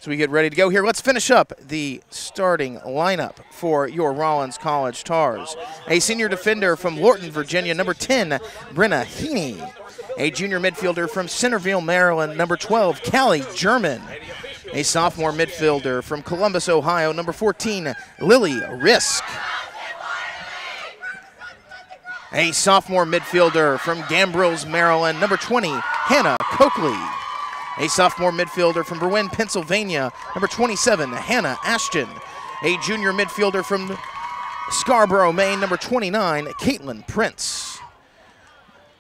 So we get ready to go here. Let's finish up the starting lineup for your Rollins College Tars. A senior defender from Lorton, Virginia, number 10, Brenna Heaney. A junior midfielder from Centerville, Maryland, number 12, Callie German. A sophomore midfielder from Columbus, Ohio, number 14, Lily Risk. A sophomore midfielder from Gambrills, Maryland, number 20, Hannah Coakley. A sophomore midfielder from Berwyn, Pennsylvania, number 27, Hannah Ashton. A junior midfielder from Scarborough, Maine, number 29, Caitlin Prince.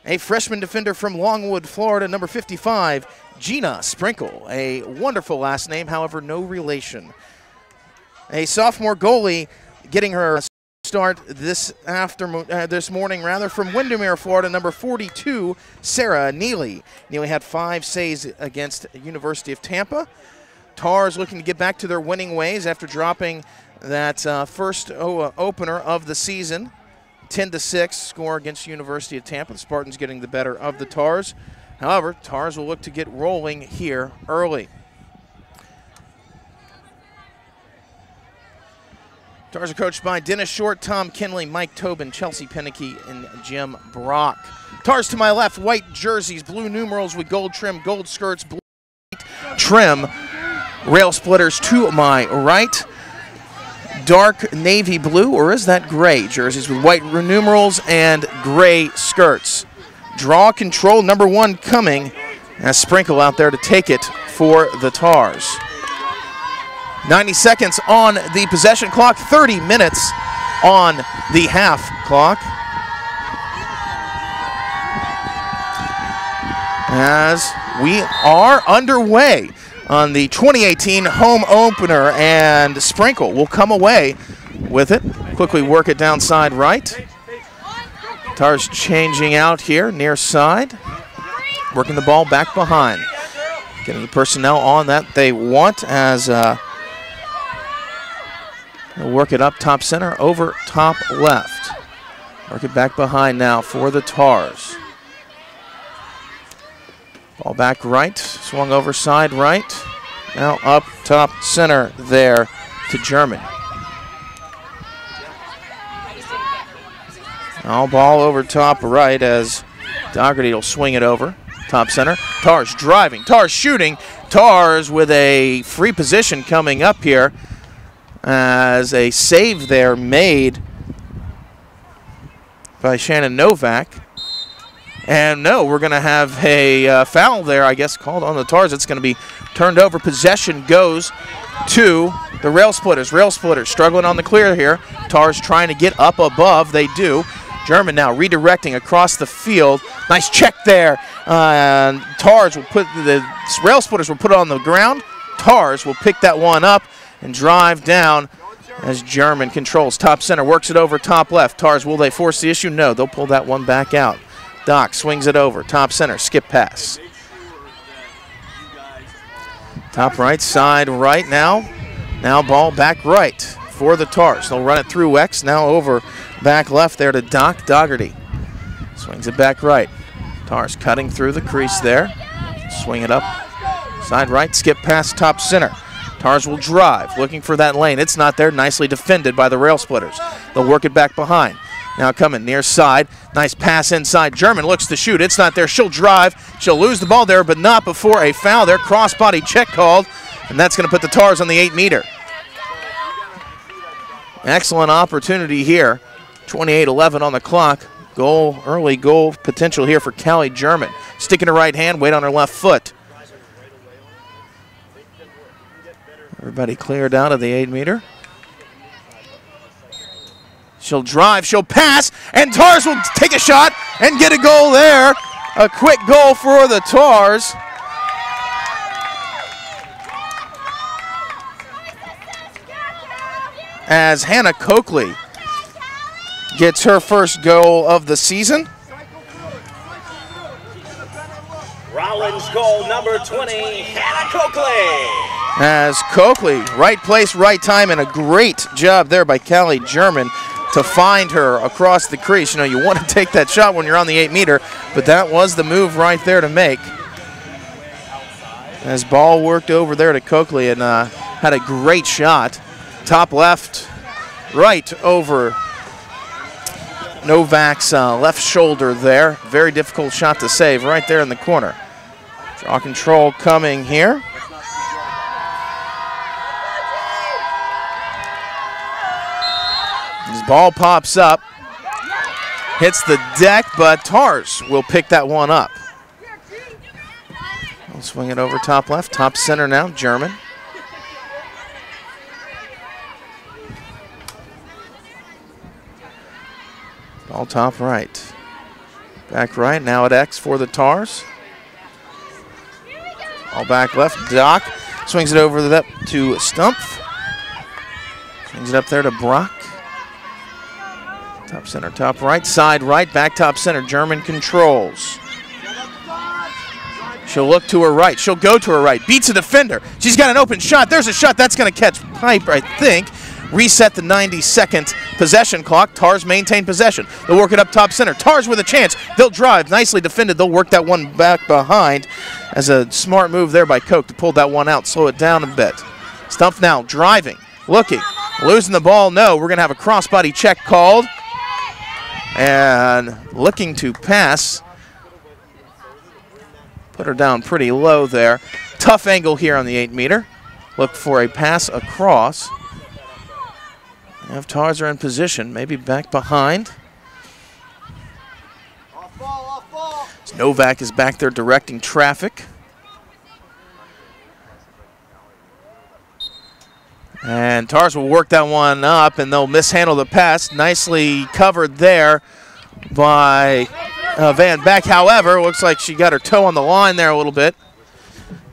A freshman defender from Longwood, Florida, number 55, Gina Sprinkle. A wonderful last name, however, no relation. A sophomore goalie getting her start this morning from Windermere, Florida, number 42, Sarah Neely. Neely had 5 saves against University of Tampa. Tars looking to get back to their winning ways after dropping that first opener of the season. 10-6 score against University of Tampa. The Spartans getting the better of the Tars. However, Tars will look to get rolling here early. Tars are coached by Dennis Short, Tom Kinley, Mike Tobin, Chelsea Penicky, and Jim Brock. Tars to my left, white jerseys, blue numerals with gold trim, gold skirts, blue trim. Rail splitters to my right. Dark navy blue, or is that gray jerseys with white numerals and gray skirts. Draw control, number 1 coming, as Sprinkle out there to take it for the Tars. 90 seconds on the possession clock, 30 minutes on the half clock. As we are underway on the 2018 home opener, and Sprinkle will come away with it. Quickly work it down side right. Tars changing out here near side. Working the ball back behind. Getting the personnel on that they want as they'll work it up top center over top left. Work it back behind now for the Tars. Ball back right, swung over side right. Now up top center there to German. Now ball over top right as Dougherty will swing it over. Top center. Tars driving. Tars shooting. Tars with a free position coming up here as a save there made by Shannon Novak. And no, we're going to have a foul there, I guess, called on the Tars. It's going to be turned over. Possession goes to the Rail Splitters. Rail Splitters struggling on the clear here. Tars trying to get up above. They do. German now redirecting across the field. Nice check there. Tars will put the Rail Splitters will put it on the ground. Tars will pick that one up and drive down as German controls. Top center works it over top left. Tars, will they force the issue? No, they'll pull that one back out. Doc swings it over. Top center, skip pass. Top right side right now. Now ball back right for the Tars. They'll run it through X. Now over back left there to Doc Dougherty. Swings it back right. Tars cutting through the crease there. Swing it up. Side right, skip pass top center. Tars will drive, looking for that lane. It's not there. Nicely defended by the Rail Splitters. They'll work it back behind. Now coming near side. Nice pass inside. German looks to shoot. It's not there. She'll drive. She'll lose the ball there, but not before a foul there. Cross-body check called, and that's going to put the Tars on the 8-meter. Excellent opportunity here. 28-11 on the clock. Goal, early goal potential here for Callie German. Sticking her right hand, weight on her left foot. Everybody cleared out of the 8-meter. She'll drive, she'll pass, and Tars will take a shot and get a goal there. A quick goal for the Tars. As Hannah Coakley gets her first goal of the season. Rollins goal number 20, Hannah Coakley. As Coakley, right place, right time, and a great job there by Callie German to find her across the crease. You know, you want to take that shot when you're on the 8-meter, but that was the move right there to make. As ball worked over there to Coakley and had a great shot. Top left, right over Novak's left shoulder there. Very difficult shot to save right there in the corner. Draw control coming here. This ball pops up, hits the deck, but Tars will pick that one up. We'll swing it over top left, top center now, German. Ball top right. Back right, now at X for the Tars. All back left, Doc swings it over to Stumpf. Swings it up there to Brock. Top center, top right, side right, back top center. German controls. She'll look to her right. She'll go to her right. Beats a defender. She's got an open shot. There's a shot. That's going to catch pipe, I think. Reset the 90-second possession clock. Tars maintain possession. They'll work it up top center. Tars with a chance. They'll drive. Nicely defended. They'll work that one back behind as a smart move there by Koch to pull that one out, slow it down a bit. Stumpf now driving, looking, losing the ball. No, we're going to have a crossbody check called. And looking to pass. Put her down pretty low there. Tough angle here on the 8-meter. Look for a pass across. If Tars are in position, maybe back behind. Novak is back there directing traffic. And Tars will work that one up, and they'll mishandle the pass. Nicely covered there by Van Beck. However, looks like she got her toe on the line there a little bit.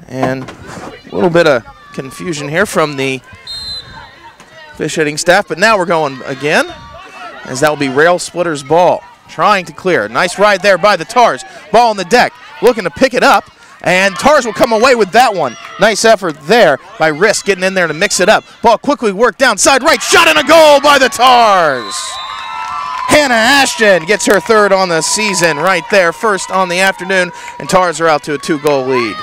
And a little bit of confusion here from the fish hitting staff, but now we're going again, as that will be Rail Splitter's ball. Trying to clear. Nice ride there by the Tars. Ball on the deck, looking to pick it up, and Tars will come away with that one. Nice effort there by Risk getting in there to mix it up. Ball quickly worked down side right, shot and a goal by the Tars. Hannah Ashton gets her third on the season right there, first on the afternoon, and Tars are out to a 2-goal lead.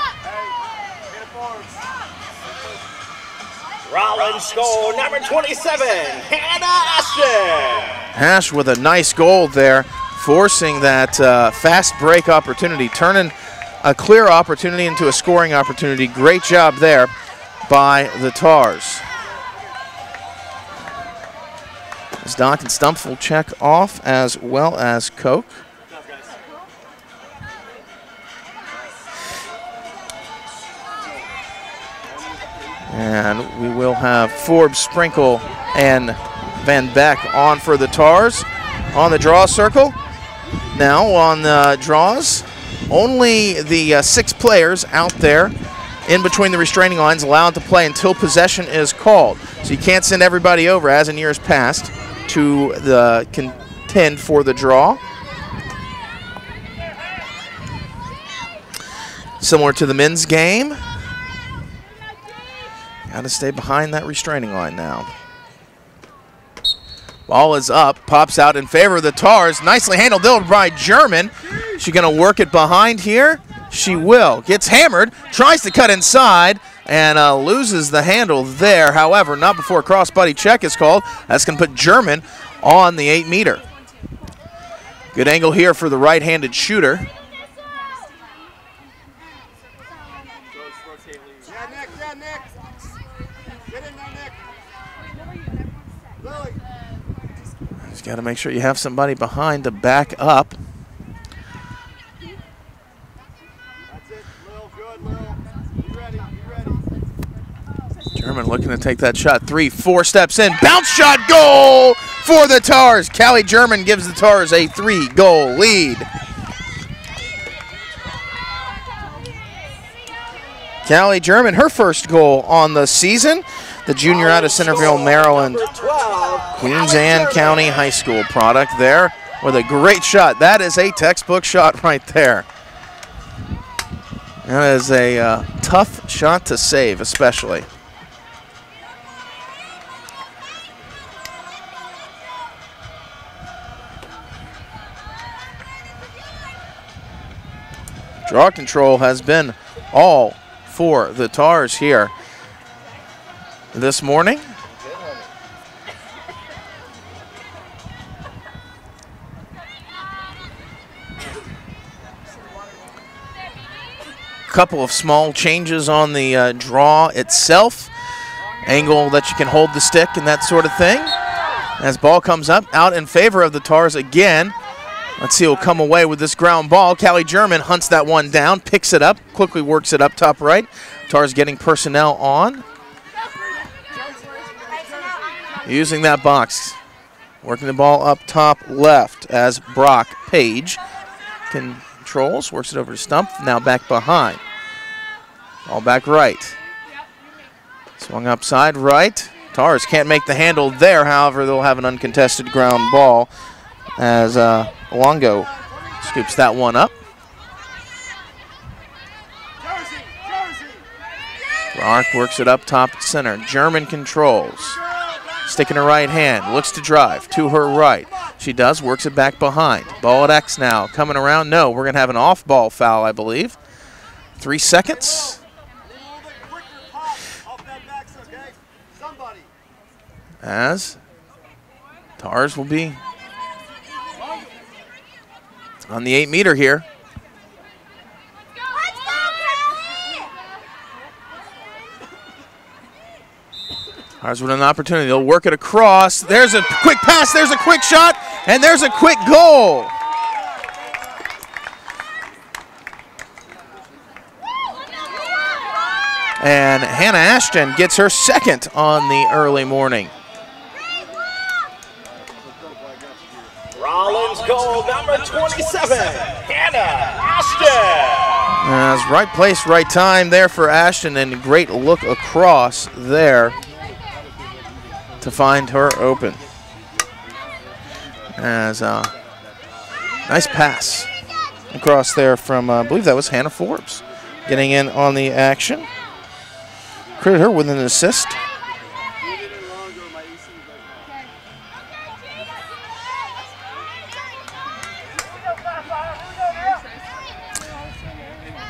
Rollins goal number 27, Hannah Ashton. Ash with a nice goal there, forcing that fast break opportunity, turning a clear opportunity into a scoring opportunity. Great job there by the Tars. As Doc and Stumpf will check off, as well as Koch. And we will have Forbes, Sprinkle, and Van Beck on for the Tars on the draw circle. Now on the draws, only the 6 players out there in between the restraining lines allowed to play until possession is called. So you can't send everybody over, as in years past, to the contend for the draw. Similar to the men's game. Got to stay behind that restraining line now. Ball is up, pops out in favor of the Tars. Nicely handled by German. She going to work it behind here? She will. Gets hammered, tries to cut inside, and loses the handle there. However, not before a crossbody check is called. That's going to put German on the 8-meter. Good angle here for the right-handed shooter. Just got to make sure you have somebody behind to back up. German looking to take that shot. 3-4 steps in. Bounce shot, goal for the Tars. Callie German gives the Tars a 3-goal lead. Callie German, her first goal on the season. The junior out of Centerville, Maryland. Queens Anne County High School product there with a great shot. That is a textbook shot right there. That is a tough shot to save, especially. Draw control has been all for the Tars here this morning. Couple of small changes on the draw itself. Angle that you can hold the stick and that sort of thing. As ball comes up, out in favor of the Tars again. Let's see who'll come away with this ground ball. Callie German hunts that one down, picks it up, quickly works it up top right. Tars getting personnel on. Using that box. Working the ball up top left as Brock Page controls, works it over to Stump, now back behind. All back right. Swung upside right. Tars can't make the handle there, however, they'll have an uncontested ground ball as Longo scoops that one up. Brock works it up top center. German controls. Stick in her right hand, looks to drive to her right. She does, works it back behind. Ball at X now, coming around. No, we're going to have an off-ball foul, I believe. 3 seconds. As Tars will be on the 8-meter here. Tars with an opportunity. They'll work it across. There's a quick pass. There's a quick shot. And there's a quick goal. And Hannah Ashton gets her second on the early morning. Rollins goal number 27, Hannah Ashton. As right place, right time there for Ashton, and great look across there to find her open. As nice pass across there from, I believe that was Hannah Forbes, getting in on the action. Credit her with an assist.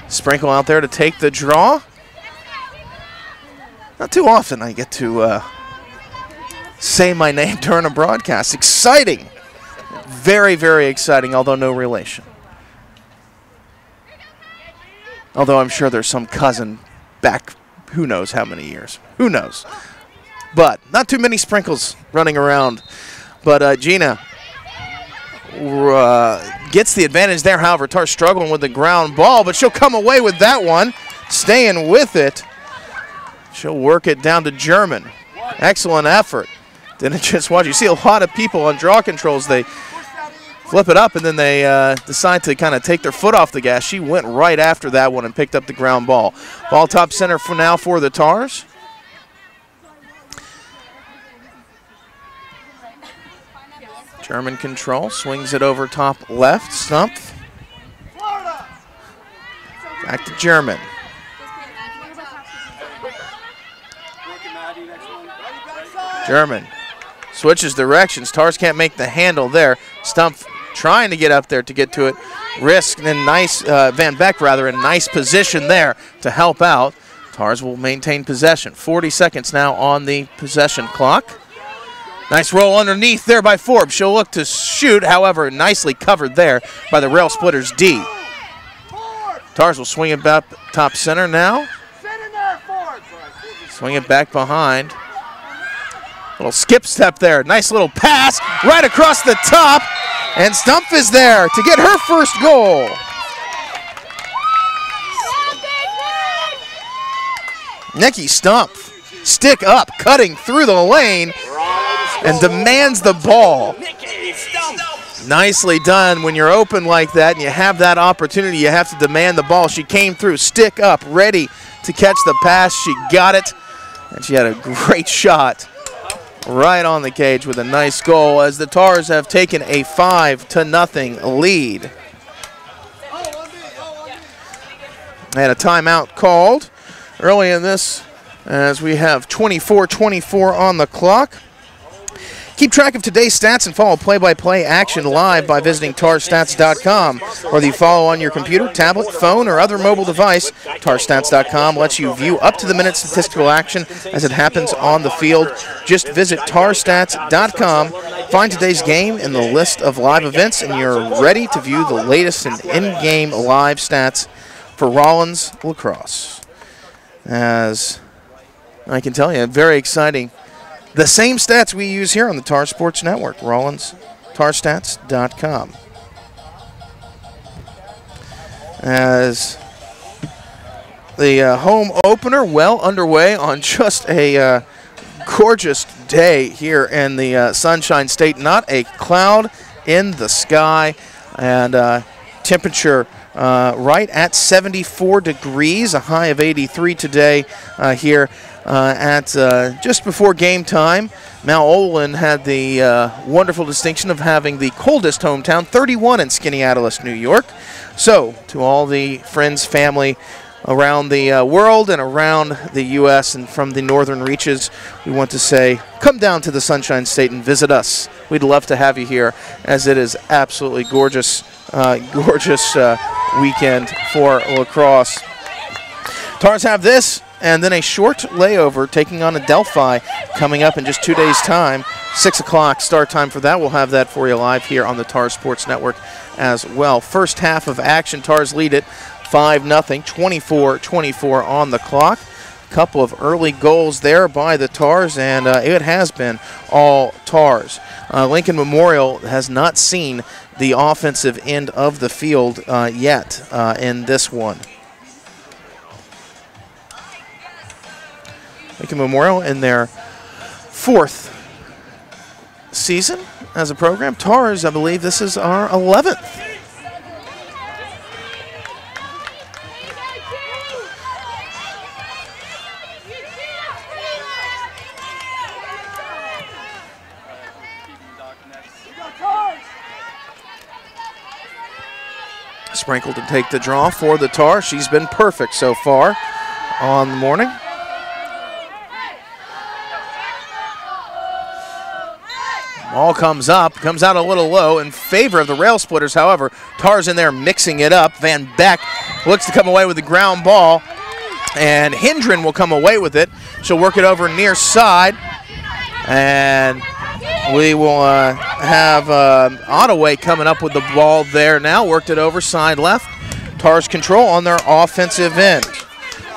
Sprinkle out there to take the draw. Not too often I get to say my name during a broadcast. Exciting. Very, very exciting, although no relation. Although I'm sure there's some cousin back who knows how many years. Who knows? But not too many sprinkles running around. But Gina gets the advantage there. However, Tars struggling with the ground ball, but she'll come away with that one, staying with it. She'll work it down to German. Excellent effort. Didn't just watch. You see a lot of people on draw controls. They flip it up and then they decide to kind of take their foot off the gas. She went right after that one and picked up the ground ball. Ball top center for now for the Tars. German control, swings it over top left, Stump. Back to German. German switches directions. Tars can't make the handle there. Stump trying to get up there to get to it. Risk and nice, Van Beck rather, in nice position there to help out. Tars will maintain possession. 40 seconds now on the possession clock. Nice roll underneath there by Forbes. She'll look to shoot, however, nicely covered there by the Rail Splitters D. Tars will swing it back top center now. Swing it back behind. Little skip step there. Nice little pass right across the top. And Stump is there to get her first goal. Nikki Stump, stick up, cutting through the lane and demands the ball. Nicely done. When you're open like that and you have that opportunity, you have to demand the ball. She came through, stick up, ready to catch the pass. She got it, and she had a great shot right on the cage with a nice goal as the Tars have taken a 5-0 lead. And a timeout called early in this as we have 24-24 on the clock. Keep track of today's stats and follow play-by-play action live by visiting tarstats.com. Whether you follow on your computer, tablet, phone, or other mobile device, tarstats.com lets you view up-to-the-minute statistical action as it happens on the field. Just visit tarstats.com, find today's game in the list of live events, and you're ready to view the latest in-game live stats for Rollins lacrosse. As I can tell you, very exciting. The same stats we use here on the Tar Sports Network, Rollins, tarstats.com. As the home opener well underway on just a gorgeous day here in the Sunshine State. Not a cloud in the sky, and temperature right at 74 degrees, a high of 83 today here. At just before game time, Mount Olin had the wonderful distinction of having the coldest hometown, 31 in Skaneateles, New York. So, to all the friends, family around the world and around the U.S. and from the northern reaches, we want to say, come down to the Sunshine State and visit us. We'd love to have you here, as it is absolutely gorgeous, gorgeous weekend for lacrosse. Tars have this, and then a short layover taking on Adelphi coming up in just 2 days' time. 6 o'clock start time for that. We'll have that for you live here on the Tar Sports Network as well. First half of action, Tars lead it 5-0, 24-24 on the clock. Couple of early goals there by the Tars, and it has been all Tars. Lincoln Memorial has not seen the offensive end of the field yet in this one. Lincoln Memorial in their 4th season as a program. Tars, I believe this is our 11th. Sprinkle to take the draw for the Tar. She's been perfect so far on the morning. Ball comes up, comes out a little low in favor of the Rail Splitters. However, Tar's in there mixing it up. Van Beck looks to come away with the ground ball, and Hendren will come away with it. She'll work it over near side, and we will have Ottaway coming up with the ball there now. Worked it over side left. Tars control on their offensive end.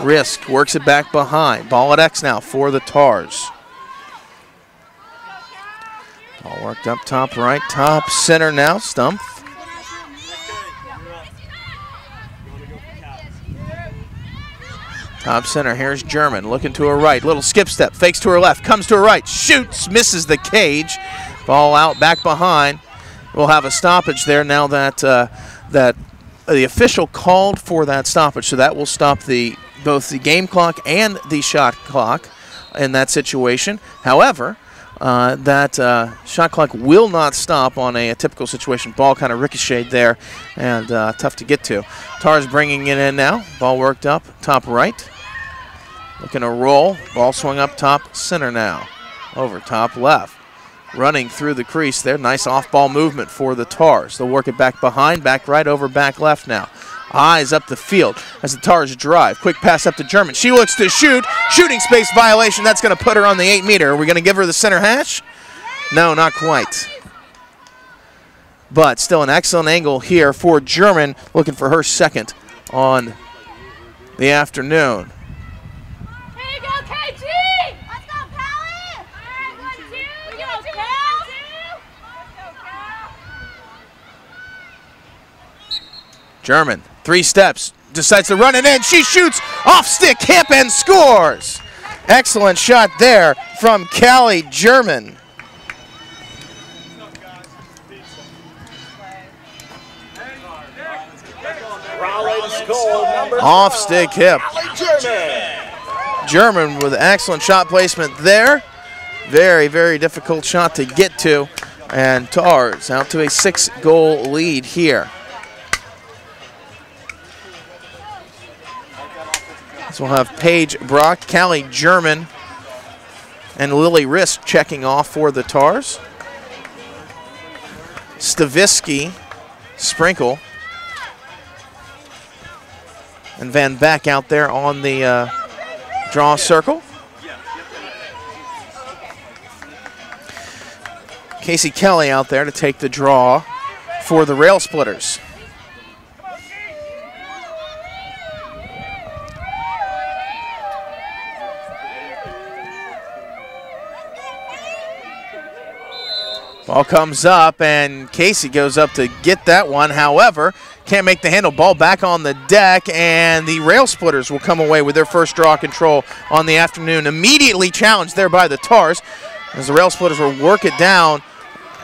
Risk works it back behind. Ball at X now for the Tars. All worked up top right, top center now, Stump. Top center, here's German, looking to her right, little skip step, fakes to her left, comes to her right, shoots, misses the cage. Ball out, back behind. We'll have a stoppage there now that the official called for that stoppage, so that will stop both the game clock and the shot clock in that situation. However, that shot clock will not stop on a typical situation. Ball kind of ricocheted there and tough to get to. Tars bringing it in now. Ball worked up top right. Looking to roll. Ball swung up top center now. Over top left. Running through the crease there. Nice off-ball movement for the Tars. They'll work it back behind, back right, over back left now. Eyes up the field as the Tars drive. Quick pass up to German. She looks to shoot. Shooting space violation. That's going to put her on the 8-meter. Are we going to give her the center hash? No, not quite. But still an excellent angle here for German, looking for her second on the afternoon. Here you go, KG! Let's go, Callie! All right, 1, 2. We go, Cal! Let's go, Cal! German, 3 steps, decides to run it in. She shoots off stick, hip, and scores. Excellent shot there from Callie German. Rollins goal number Off stick hip. German. German with excellent shot placement there. Very, very difficult shot to get to. And Tars out to a 6-goal lead here. So we'll have Paige Brock, Callie German, and Lily Risk checking off for the Tars. Stavisky, Sprinkle, and Van Beck out there on the draw circle. Casey Kelly out there to take the draw for the Rail Splitters. Ball comes up, and Casey goes up to get that one. However, can't make the handle. Ball back on the deck, and the Rail Splitters will come away with their first draw control on the afternoon. Immediately challenged there by the Tars as the Rail Splitters will work it down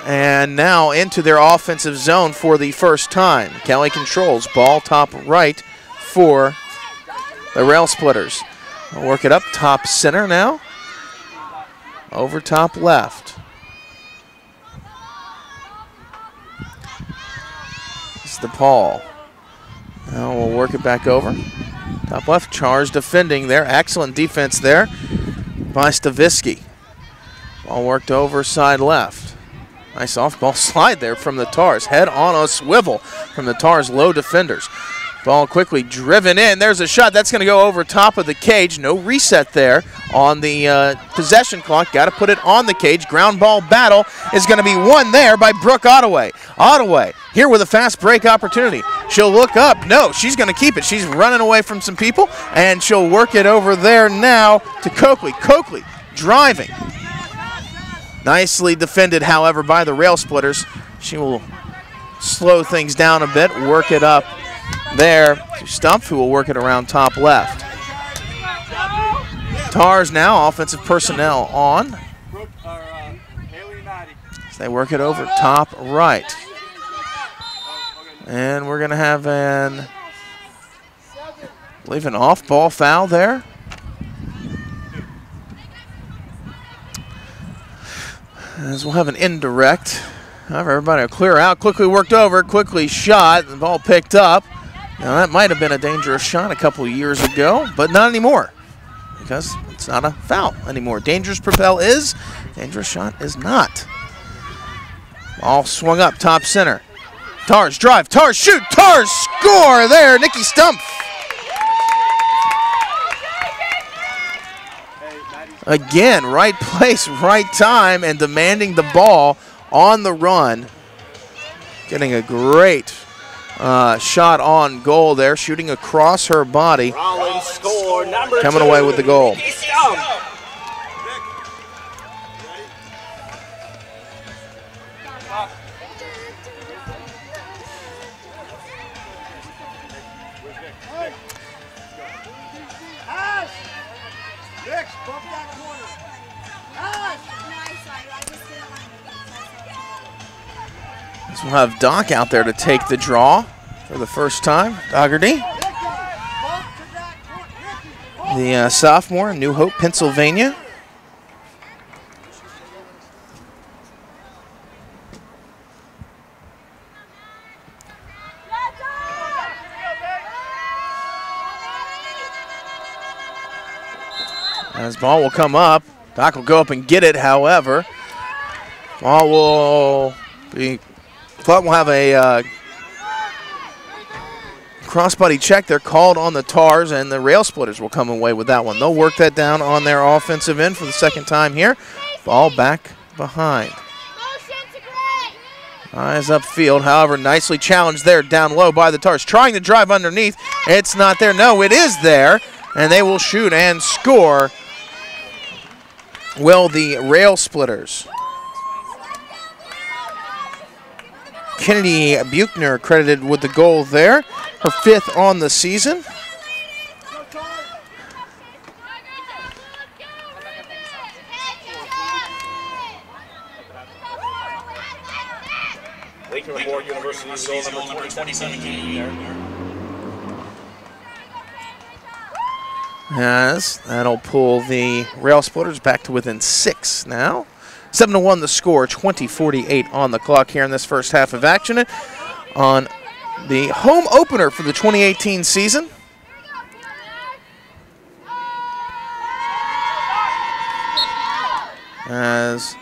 and now into their offensive zone for the first time. Kelly controls. Ball top right for the Rail Splitters. They'll work it up top center now. Over top left. DePaul. Now we'll work it back over. Top left, Charge defending there. Excellent defense there by Stavisky. Ball worked over side left. Nice off-ball slide there from the Tars. Head on a swivel from the Tars' low defenders. Ball quickly driven in. There's a shot. That's going to go over top of the cage. No reset there on the possession clock. Got to put it on the cage. Ground ball battle is going to be won there by Brooke Ottaway. Ottaway here with a fast break opportunity. She'll look up. No, she's going to keep it. She's running away from some people, and she'll work it over there now to Coakley. Coakley driving. Nicely defended, however, by the Rail Splitters. She will slow things down a bit, work it up there to Stumpf, who will work it around top left. Tars now, offensive personnel on. As they work it over top right. And we're going to have I believe an off-ball foul there. As we'll have an indirect. However, everybody will clear out. Quickly worked over, quickly shot, the ball picked up. Now that might have been a dangerous shot a couple of years ago, but not anymore because it's not a foul anymore. Dangerous propel is, dangerous shot is not. Ball swung up top center. Tars drive, Tars shoot, Tars score there, Nikki Stumpf. Again, right place, right time, and demanding the ball on the run. Getting a great shot on goal there, shooting across her body. Rollins score number coming away with the goal. We'll have Doc out there to take the draw for the first time. Dougherty, the sophomore, New Hope, Pennsylvania. As ball will come up, Doc will go up and get it, however. Ball will be... But we'll have a crossbody check. They're called on the Tars, and the Rail Splitters will come away with that one. They'll work that down on their offensive end for the second time here. Ball back behind. Eyes upfield, however, nicely challenged there down low by the Tars. Trying to drive underneath. It's not there. No, it is there, and they will shoot and score. Will the Rail Splitters. Kennedy Buchner credited with the goal there, her 5th on the season. Lincoln Memorial University's goal number 2017. Yes, that'll pull the Rail Splitters back to within 6 now. 7-1 the score, 20:48 on the clock here in this first half of action on the home opener for the 2018 season. As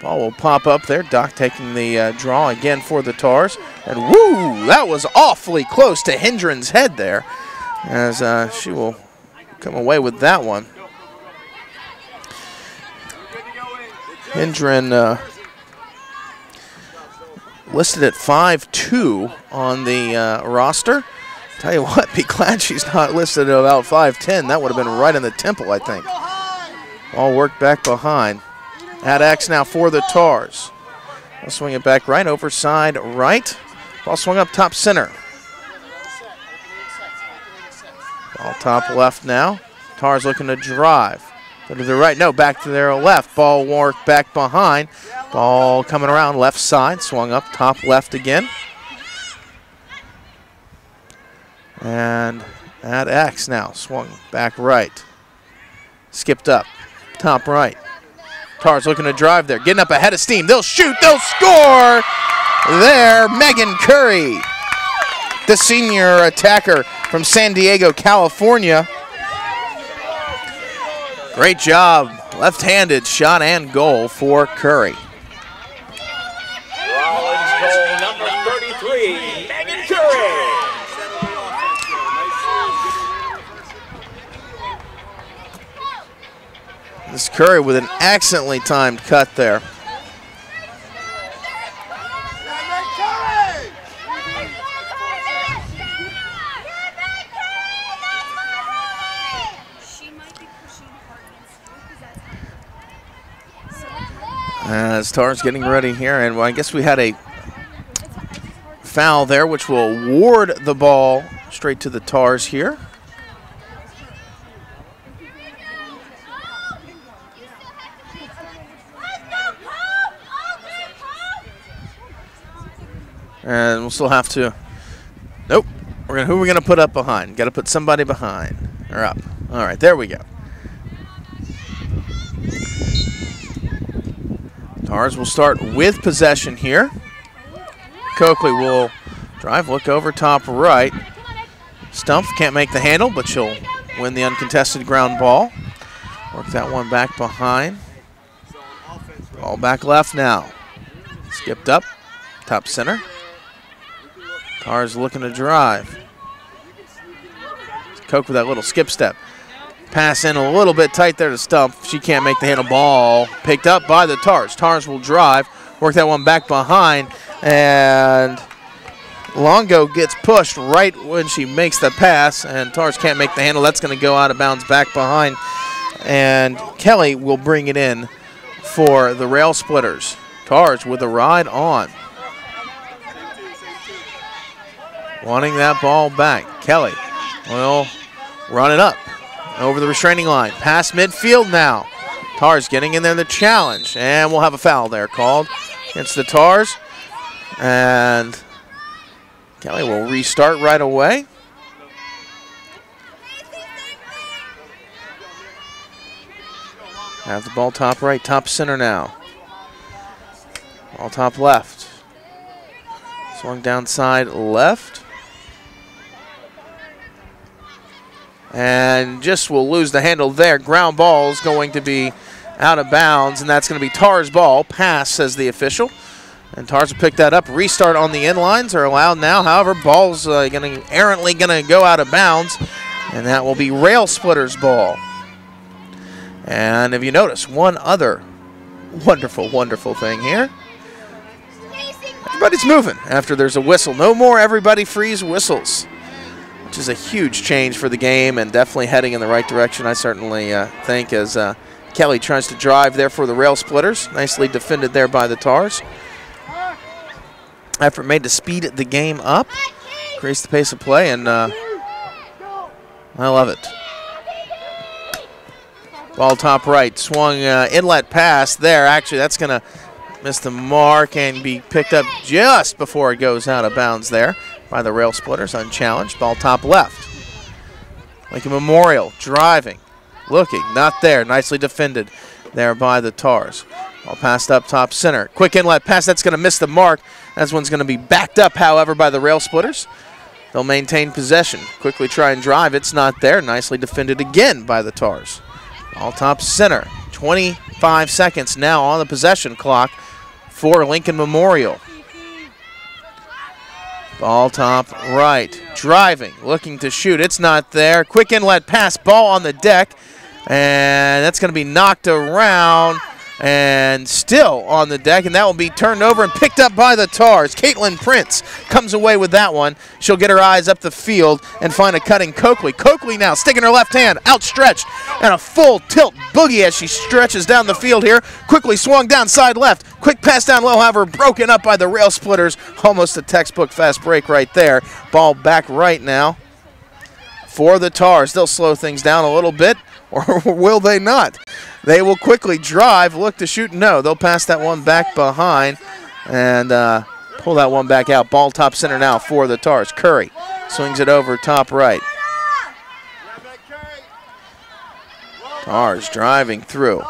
Ball will pop up there. Doc taking the draw again for the Tars. And woo, that was awfully close to Hendren's head there, as she will come away with that one. Hendren listed at 5'2" on the roster. Tell you what, be glad she's not listed at about 5'10". That would have been right in the temple, I think. Ball worked back behind. At X now for the Tars. They'll swing it back right, over side right. Ball swung up top center. Ball top left now. Tars looking to drive. Go to the right, no, back to their left. Ball worked back behind. Ball coming around left side, swung up top left again. And at X now, swung back right. Skipped up, top right. Tars looking to drive there, getting up ahead of steam. They'll shoot, they'll score there. Megan Curry, the senior attacker from San Diego, California. Great job, left-handed shot and goal for Curry. Rollins goal number 33, Megan Curry. This Curry with an excellently timed cut there. As Tars getting ready here, and I guess we had a foul there, which will award the ball straight to the Tars here. And we'll still have to, nope, who are we going to put up behind? Got to put somebody behind, or up. All right, there we go. Tars will start with possession here. Coakley will drive, look over top right. Stumpf can't make the handle, but she'll win the uncontested ground ball. Work that one back behind. Ball back left now. Skipped up, top center. Tars looking to drive. Coke with that little skip step. Pass in a little bit tight there to Stumpf. She can't make the handle. Ball picked up by the Tars. Tars will drive, work that one back behind, and Longo gets pushed right when she makes the pass, and Tars can't make the handle. That's going to go out of bounds back behind, and Kelly will bring it in for the Rail Splitters. Tars with a ride on. Wanting that ball back. Kelly will run it up over the restraining line. Past midfield now. Tars getting in there the challenge. And we'll have a foul there called against the Tars. And Kelly will restart right away. Have the ball top right, top center now. Ball top left. Swung down side left. And just will lose the handle there. Ground ball is going to be out of bounds, and that's going to be Tars' ball. Pass, says the official. And Tars will pick that up. Restart on the end lines are allowed now. However, ball's errantly going to go out of bounds, and that will be Rail Splitters' ball. And if you notice, one other wonderful, wonderful thing here. Everybody's moving after there's a whistle. No more everybody freeze whistles, which is a huge change for the game and definitely heading in the right direction, I certainly think, as Kelly tries to drive there for the Rail Splitters. Nicely defended there by the Tars. Effort made to speed the game up, increase the pace of play, and I love it. Ball top right, swung inlet pass there. Actually, that's going to miss the mark and be picked up just before it goes out of bounds there by the Rail Splitters, unchallenged. Ball top left. Lincoln Memorial driving, looking, not there. Nicely defended there by the Tars. Ball passed up top center. Quick inlet pass, that's going to miss the mark. That one's going to be backed up, however, by the Rail Splitters. They'll maintain possession. Quickly try and drive, it's not there. Nicely defended again by the Tars. Ball top center. 25 seconds now on the possession clock for Lincoln Memorial. Ball top right, driving, looking to shoot. It's not there. Quick inlet pass, ball on the deck, and that's going to be knocked around and still on the deck, and that will be turned over and picked up by the Tars. Caitlin Prince comes away with that one. She'll get her eyes up the field and find a cutting Coakley. Coakley now sticking her left hand outstretched and a full tilt boogie as she stretches down the field here. Quickly swung down side left. Quick pass down low, however, broken up by the rail splitters. Almost a textbook fast break right there. Ball back right now for the Tars. They'll slow things down a little bit, or will they not? They will quickly drive, look to shoot. No, they'll pass that one back behind and pull that one back out. Ball top center now for the Tars. Curry swings it over top right. Tars driving through.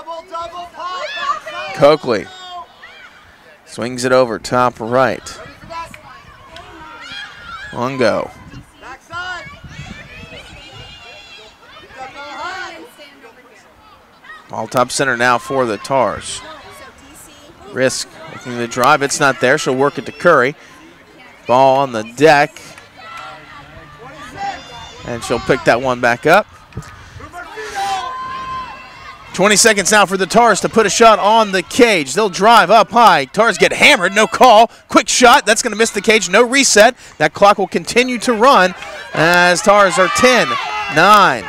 Coakley swings it over top right. On go. Ball top center now for the Tars. Risk looking to drive. It's not there. She'll work it to Curry. Ball on the deck. And she'll pick that one back up. 20 seconds now for the Tars to put a shot on the cage. They'll drive up high. Tars get hammered. No call. Quick shot. That's going to miss the cage. No reset. That clock will continue to run as Tars are 10, 9.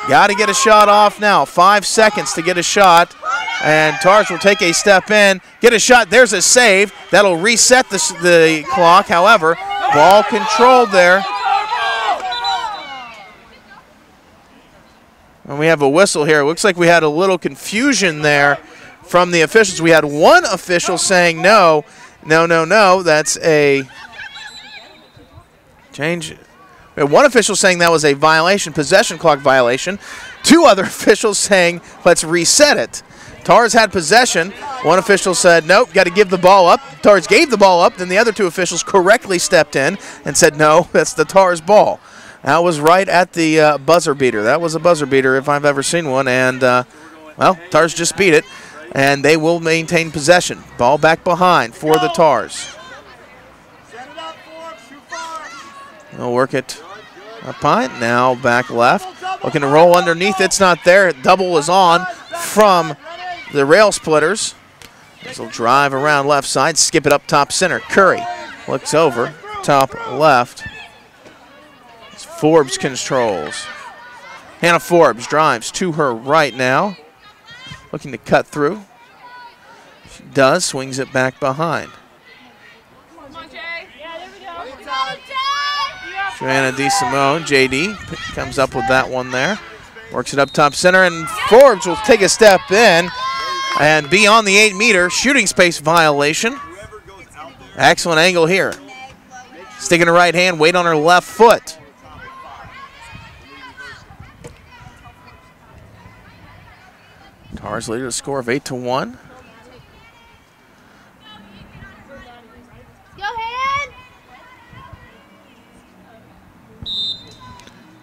Got to get a shot off now. 5 seconds to get a shot. And Tars will take a step in. Get a shot. There's a save. That'll reset the clock. However, ball controlled there. And we have a whistle here. It looks like we had a little confusion there from the officials. We had one official saying no. That's a change. We had one official saying that was a violation, possession clock violation. Two other officials saying, let's reset it. Tars had possession. One official said, nope, got to give the ball up. Tars gave the ball up. Then the other two officials correctly stepped in and said, no, that's the Tars ball. That was right at the buzzer beater. That was a buzzer beater if I've ever seen one. And, well, Tars just beat it. And they will maintain possession. Ball back behind for the Tars. They'll work it up high. Now back left. Looking to roll underneath. It's not there. Double is on from the rail splitters. This will drive around left side. Skip it up top center. Curry looks over. Top left. Forbes controls. Hannah Forbes drives to her right now. Looking to cut through. She does. Swings it back behind. Joanna DeSimone, JD, comes up with that one there. Works it up top center, and Forbes will take a step in and be on the 8-meter shooting space violation. Excellent angle here. Sticking her right hand, weight on her left foot. Tars lead a score of 8-1.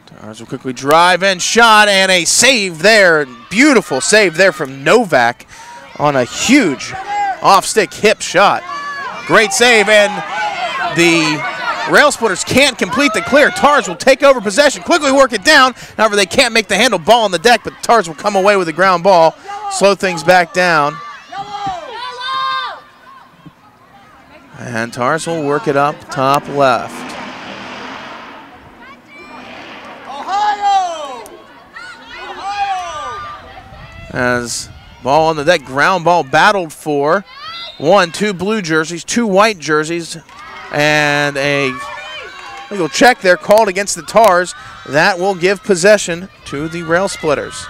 Tars will quickly drive and shot, and a save there. Beautiful save there from Novak on a huge off-stick hip shot. Great save, and the rail splitters can't complete the clear. Tars will take over possession, quickly work it down. However, they can't make the handle. Ball on the deck, but Tars will come away with the ground ball, slow things back down. And Tars will work it up top left. As ball on the deck, ground ball battled for. 2 blue jerseys, 2 white jerseys, and a legal check there called against the Tars. That will give possession to the rail splitters.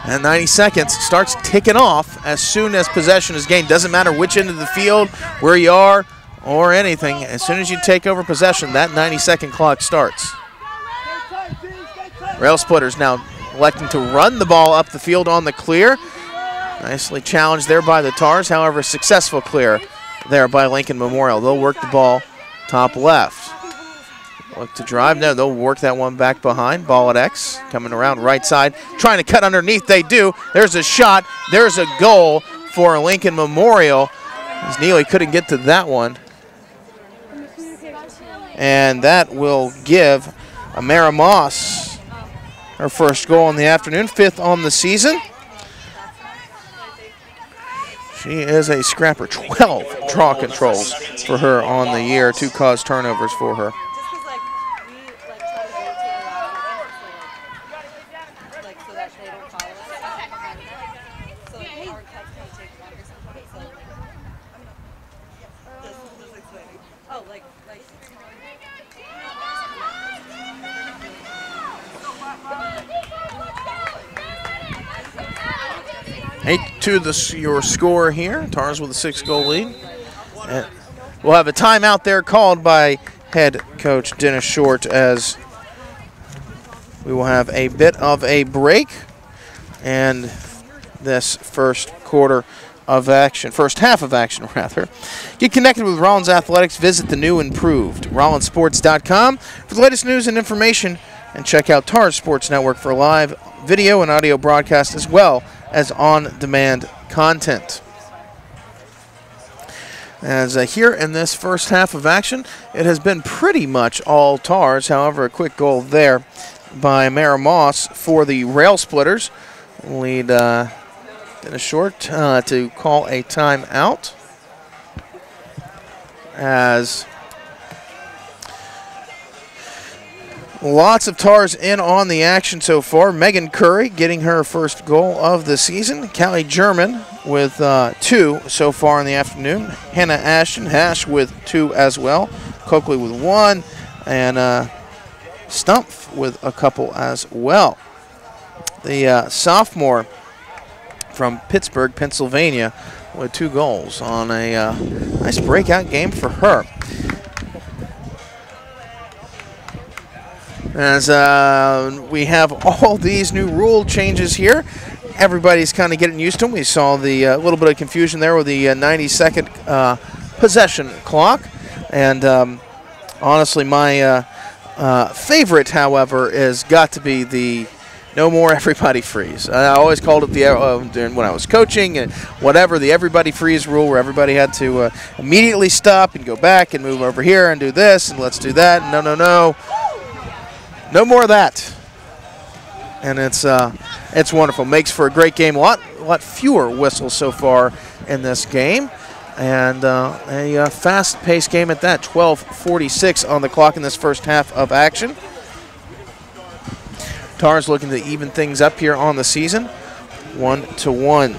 And 90 seconds starts ticking off as soon as possession is gained. Doesn't matter which end of the field, where you are, or anything. As soon as you take over possession, that 90-second clock starts. Rail splitters now electing to run the ball up the field on the clear. Nicely challenged there by the Tars. However, successful clear there by Lincoln Memorial. They'll work the ball top left. Look to drive. No, they'll work that one back behind. Ball at X. Coming around right side. Trying to cut underneath. They do. There's a shot. There's a goal for Lincoln Memorial. As Neely couldn't get to that one. And that will give Amara Moss her first goal in the afternoon, 5th on the season. She is a scrapper. 12 draw controls for her on the year. 2 caused turnovers for her. Your score here. Tars with a 6-goal lead. And we'll have a timeout there called by head coach Dennis Short as we will have a bit of a break and this first half of action rather. Get connected with Rollins Athletics. Visit the new improved RollinsSports.com for the latest news and information, and check out Tars Sports Network for live video and audio broadcast as well as on-demand content. As here in this first half of action, it has been pretty much all Tars. However, a quick goal there by Mara Moss for the Rail Splitters. Lead Dennis Short to call a timeout. As lots of Tars in on the action so far. Megan Curry getting her first goal of the season. Callie German with 2 so far in the afternoon. Hannah Ashton Hash with 2 as well. Coakley with 1. And Stumpf with a couple as well. The sophomore from Pittsburgh, Pennsylvania with 2 goals on a nice breakout game for her. As we have all these new rule changes here, everybody's kind of getting used to them. We saw the little bit of confusion there with the 90-second possession clock. And honestly, my favorite, however, is got to be the no more everybody freeze. I always called it the when I was coaching and whatever, the everybody freeze rule, where everybody had to immediately stop and go back and move over here and do this and let's do that. No, no, no. No more of that. And it's wonderful. Makes for a great game. A lot fewer whistles so far in this game. And a fast-paced game at that. 12:46 on the clock in this first half of action. Tars looking to even things up here on the season. 1-1.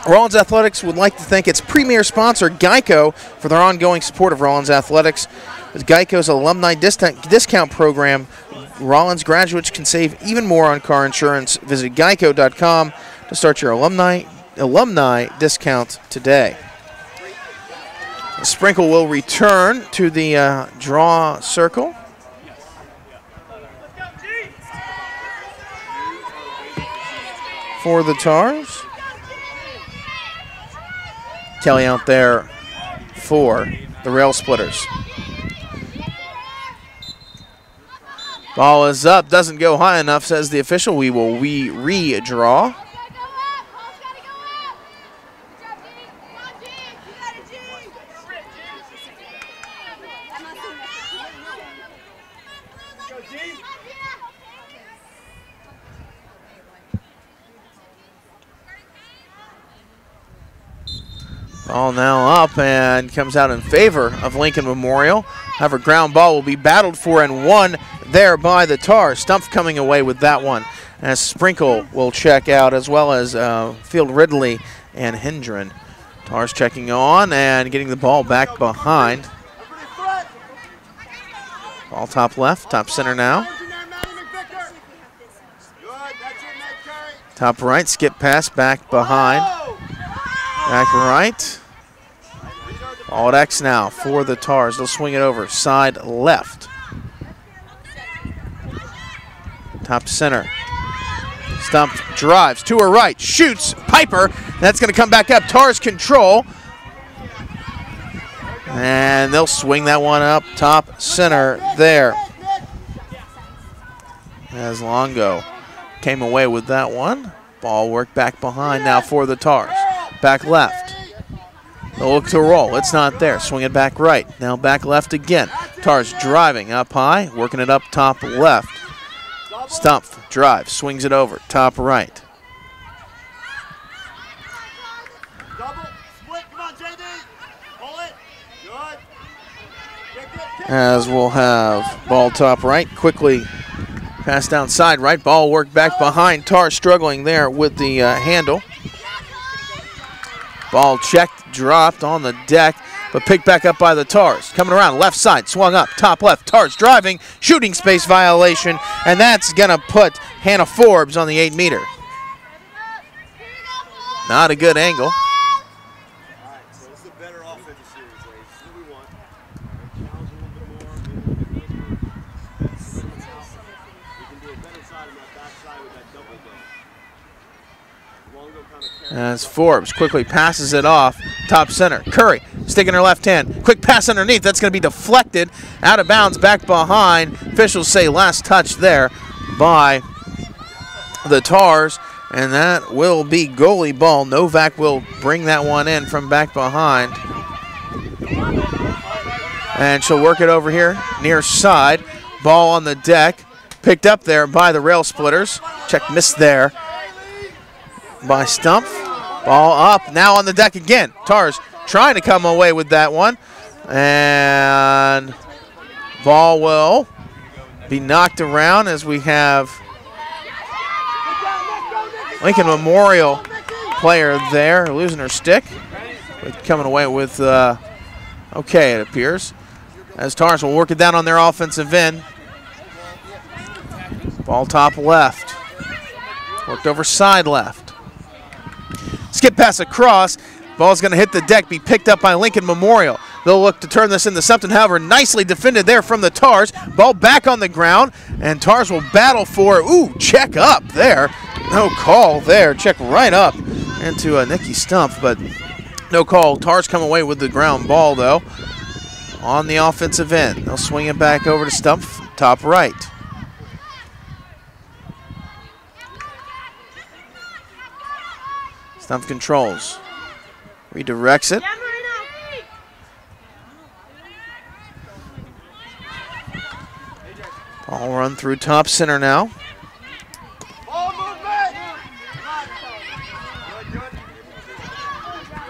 Rollins Athletics would like to thank its premier sponsor, Geico, for their ongoing support of Rollins Athletics. With Geico's alumni discount program, Rollins graduates can save even more on car insurance. Visit geico.com to start your alumni discount today. The Sprinkle will return to the draw circle. For the Tars. Kelly out there for the Rail Splitters. Ball is up, doesn't go high enough, says the official. We will redraw. Ball now up and comes out in favor of Lincoln Memorial. However, ground ball will be battled for and won there by the Tars. Stumpf coming away with that one as Sprinkle will check out, as well as Field Ridley and Hendren. Tars checking on and getting the ball back behind. Ball top left, top center now. Top right, skip pass back behind. Back right. Ball at X now for the Tars. They'll swing it over side left. Top center. Stumpf drives to her right, shoots, Piper. That's going to come back up. Tars control. And they'll swing that one up top center there. as Longo came away with that one. Ball work back behind now for the Tars. Back left. They'll look to roll. It's not there. Swing it back right. Now back left again. Tars driving up high, working it up top left. Stumpf drive, swings it over, top right. As we'll have ball top right, quickly pass down side right. Ball work back behind. Tars struggling there with the handle. Ball checked, dropped on the deck, but picked back up by the Tars. Coming around left side, swung up, top left. Tars driving, shooting space violation, and that's going to put Hannah Forbes on the 8-meter. Not a good angle. As Forbes quickly passes it off, top center. Curry sticking her left hand. Quick pass underneath. That's going to be deflected. Out of bounds, back behind. Officials say last touch there by the Tars, and that will be goalie ball. Novak will bring that one in from back behind. And she'll work it over here, near side. Ball on the deck. Picked up there by the rail splitters. Check missed there by Stumpf. Ball up, now on the deck again. Tars trying to come away with that one. And ball will be knocked around as we have Lincoln Memorial player there losing her stick. But coming away with, okay, it appears. As Tars will work it down on their offensive end. Ball top left. Worked over side left. Skip pass across. Ball's going to hit the deck, be picked up by Lincoln Memorial. They'll look to turn this into something. However, nicely defended there from the Tars. Ball back on the ground, and Tars will battle for it. Ooh, check up there. No call there. Check right up into Nikki Stumpf, but no call. Tars come away with the ground ball, though, on the offensive end. They'll swing it back over to Stumpf, top right. Stumpf controls, redirects it. Ball run through top center now.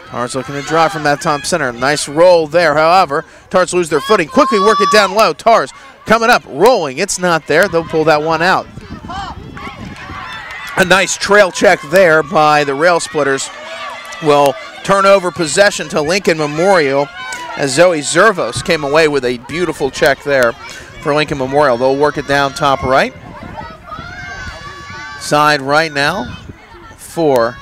Tars looking to drive from that top center. Nice roll there, however. Tars lose their footing. Quickly work it down low. Tars coming up, rolling. It's not there. They'll pull that one out. A nice trail check there by the rail splitters will turn over possession to Lincoln Memorial as Zoe Zervos came away with a beautiful check there for Lincoln Memorial. They'll work it down top right. Side right now for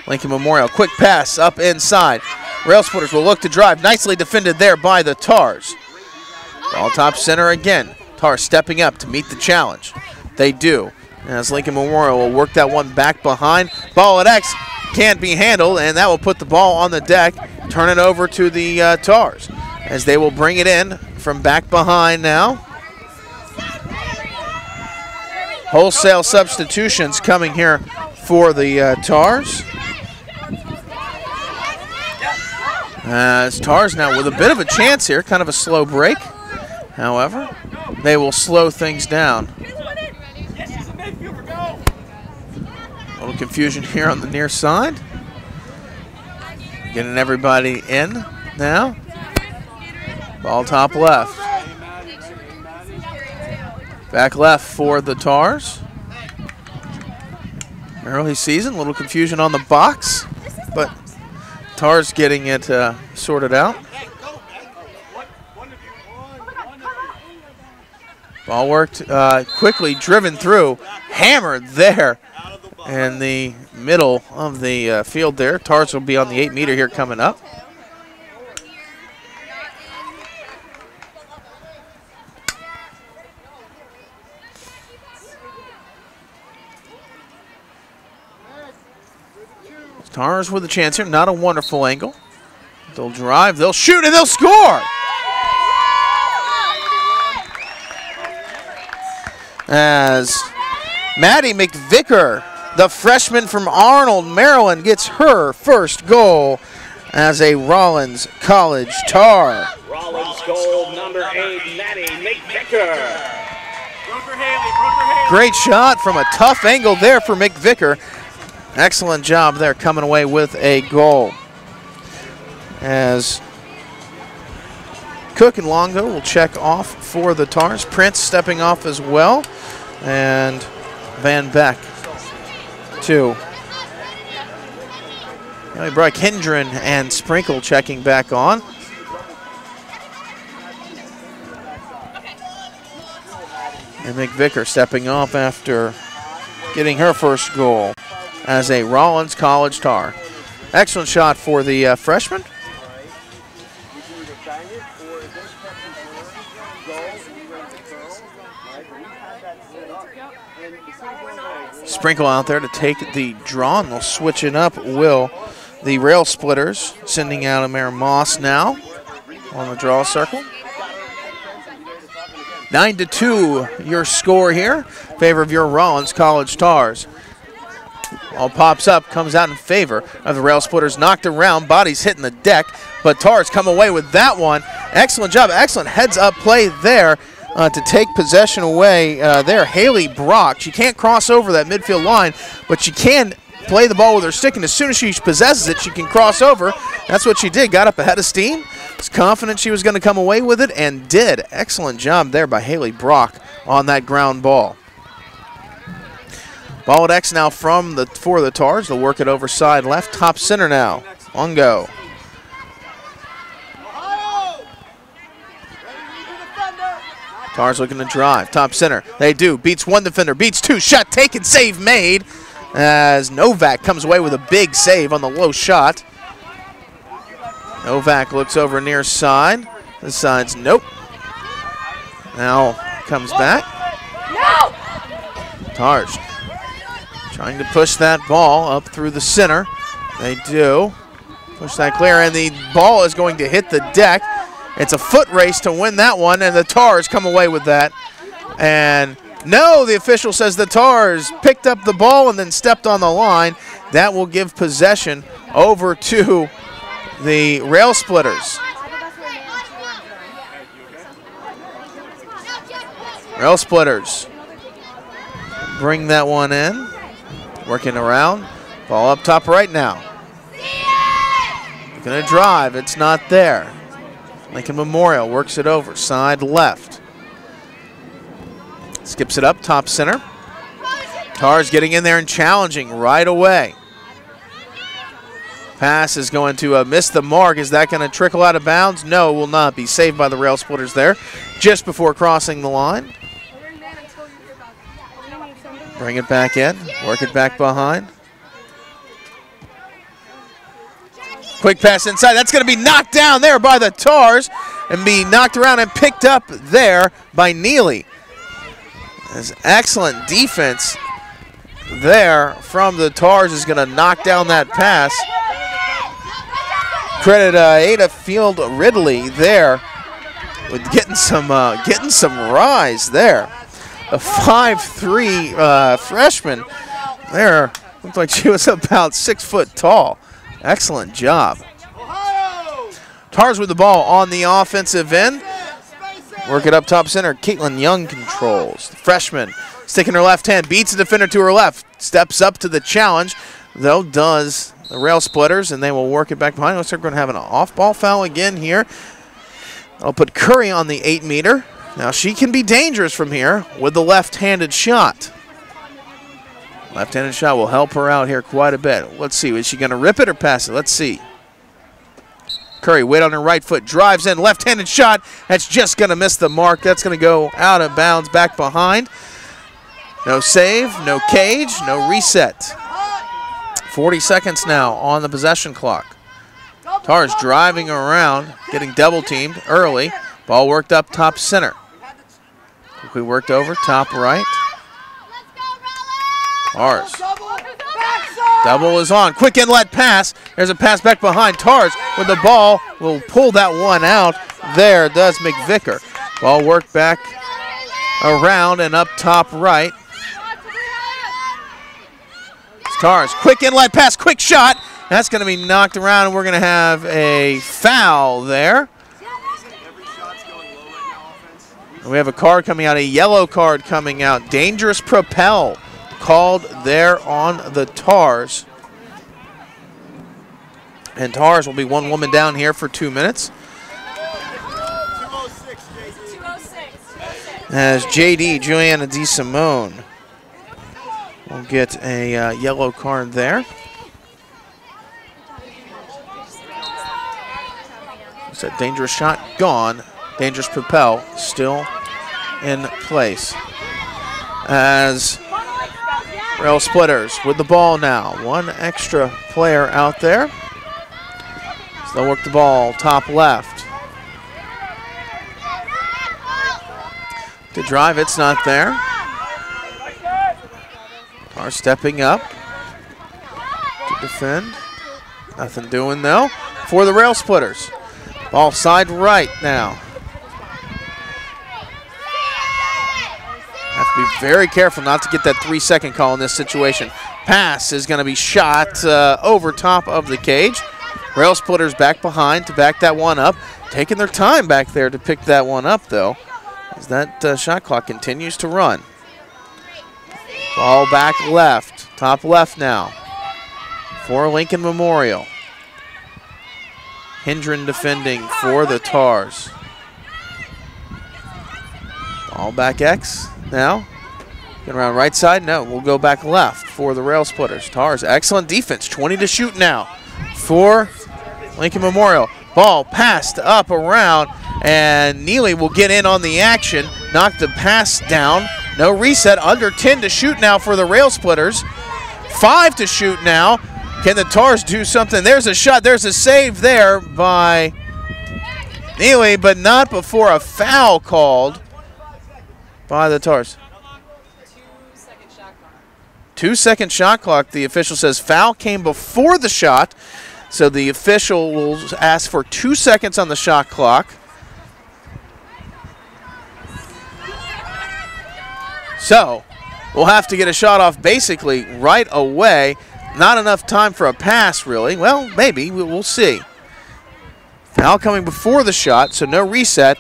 Lincoln Memorial. Quick pass up inside. Rail splitters will look to drive. Nicely defended there by the Tars. Ball top center again. Tars stepping up to meet the challenge. They do. As Lincoln Memorial will work that one back behind. Ball at X can't be handled, and that will put the ball on the deck. Turn it over to the Tars as they will bring it in from back behind now. Wholesale substitutions coming here for the Tars. As Tars now with a bit of a chance here, kind of a slow break. However, they will slow things down. A little confusion here on the near side. Getting everybody in now. Ball top left. Back left for the Tars. Early season, a little confusion on the box, but Tars getting it sorted out. Ball worked quickly, driven through, hammered there in the middle of the field there. Tars will be on the 8-meter here coming up. Tars with a chance here, not a wonderful angle. They'll drive, they'll shoot, and they'll score! as Maddie McVicker, the freshman from Arnold, Maryland, gets her first goal as a Rollins College Tar. Rollins goal number 8, Maddie McVicker. Great shot from a tough angle there for McVicker. Excellent job there coming away with a goal. As Cook and Longo will check off for the Tars. Prince stepping off as well. And Van Beck too. Brock Hendren and Sprinkle checking back on. And McVicker stepping off after getting her first goal as a Rollins College Tar. Excellent shot for the freshman. Sprinkle out there to take the draw, and they'll switch it up. Will the Rail Splitters sending out Amir Moss now on the draw circle. 9-2 your score here in favor of your Rollins College Tars. All pops up, comes out in favor of the Rail Splitters. Knocked around, bodies hitting the deck, but Tars come away with that one. Excellent job, excellent heads-up play there to take possession away there. Haley Brock, she can't cross over that midfield line, but she can play the ball with her stick, and as soon as she possesses it, she can cross over. That's what she did, got up ahead of steam. Was confident she was going to come away with it, and did. Excellent job there by Haley Brock on that ground ball. Ball at X now for the Tars. They'll work it over side left, top center now. On go. Tars looking to drive, top center. They do, beats one defender, beats two, shot taken, save made, as Novak comes away with a big save on the low shot. Novak looks over near side. This side's nope. Now comes back. No! Tars trying to push that ball up through the center. They do. Push that clear, and the ball is going to hit the deck. It's a foot race to win that one, and the Tars come away with that. And no, the official says the Tars picked up the ball and then stepped on the line. That will give possession over to the Rail Splitters. Rail Splitters bring that one in. Working around. Ball up top right now. Going to drive. It's not there. Lincoln Memorial works it over. Side left. Skips it up top center. Tars getting in there and challenging right away. Pass is going to miss the mark. Is that going to trickle out of bounds? No, it will not be. Saved by the Rail Splitters there just before crossing the line. Bring it back in. Work it back behind. Quick pass inside. That's going to be knocked down there by the Tars and be knocked around and picked up there by Neely. That's excellent defense there from the Tars is going to knock down that pass. Credit Ada Field Ridley there with getting some rise there. A 5'3" freshman there. Looked like she was about 6 foot tall. Excellent job. Tars with the ball on the offensive end. Work it up top center. Caitlin Young controls. The freshman sticking her left hand, beats the defender to her left. Steps up to the challenge, though does the Rail Splitters, and they will work it back behind. Looks like we're going to have an off-ball foul again here. That'll put Curry on the 8-meter. Now she can be dangerous from here with the left-handed shot. Left-handed shot will help her out here quite a bit. Let's see, is she going to rip it or pass it? Let's see. Curry, weight on her right foot, drives in, left-handed shot. That's just going to miss the mark. That's going to go out of bounds back behind. No save, no cage, no reset. 40 seconds now on the possession clock. Tars driving around, getting double-teamed early. Ball worked up top center. Quickly worked over top right. Tars. Double is on. Quick inlet pass. There's a pass back behind. Tars with the ball will pull that one out. There does McVicker. Ball worked back around and up top right. Tars, quick inlet pass, quick shot. That's going to be knocked around, and we're going to have a foul there. We have a card coming out, a yellow card coming out. Dangerous propel called there on the Tars. And Tars will be one woman down here for 2 minutes. As JD, Juliana DeSimone, will get a yellow card there. It's a dangerous shot gone. Dangerous propel still in place. As Rail Splitters with the ball now. One extra player out there. So they'll work the ball top left. To drive, it's not there. Are stepping up to defend. Nothing doing though for the Rail Splitters. Ball side right now. Have to be very careful not to get that 3-second call in this situation. Pass is going to be shot over top of the cage. Rail Splitters back behind to back that one up. Taking their time back there to pick that one up though, as that shot clock continues to run. Ball back left, top left now for Lincoln Memorial. Hendren defending for the Tars. Ball back X now. Get around right side, no, we'll go back left for the Rail Splitters. Tars, excellent defense, 20 to shoot now for Lincoln Memorial. Ball passed up around, and Neely will get in on the action, knock the pass down. No reset, under 10 to shoot now for the Rail Splitters. 5 to shoot now. Can the Tars do something? There's a shot, there's a save there by Neely, but not before a foul called by the Tars. 2-second shot clock. The official says foul came before the shot, so the official will ask for 2 seconds on the shot clock. So we'll have to get a shot off basically right away. Not enough time for a pass, really. Well, maybe. We'll see. Foul coming before the shot, so no reset.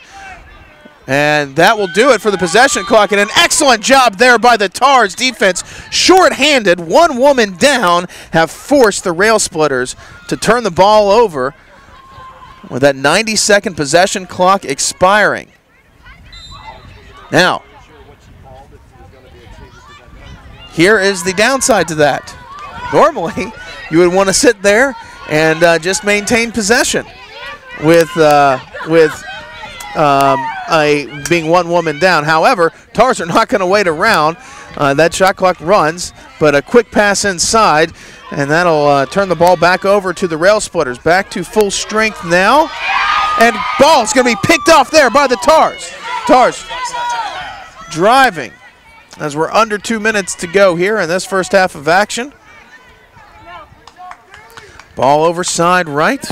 And that will do it for the possession clock. And an excellent job there by the Tars defense. Short-handed, one woman down, have forced the Rail Splitters to turn the ball over with that 90-second possession clock expiring. Now, here is the downside to that. Normally, you would want to sit there and just maintain possession with being one woman down. However, Tars are not going to wait around. That shot clock runs, but a quick pass inside, and that'll turn the ball back over to the Rail Splitters. Back to full strength now, and ball's going to be picked off there by the Tars. Tars driving as we're under 2 minutes to go here in this first half of action. Ball over side right.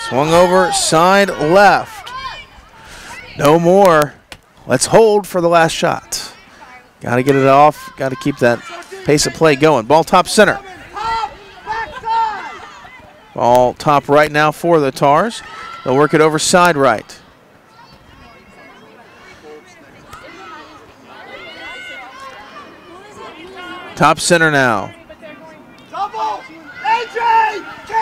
Swung over side left. No more. Let's hold for the last shot. Got to get it off. Got to keep that pace of play going. Ball top center. Ball top right now for the Tars. They'll work it over side right. Top center now.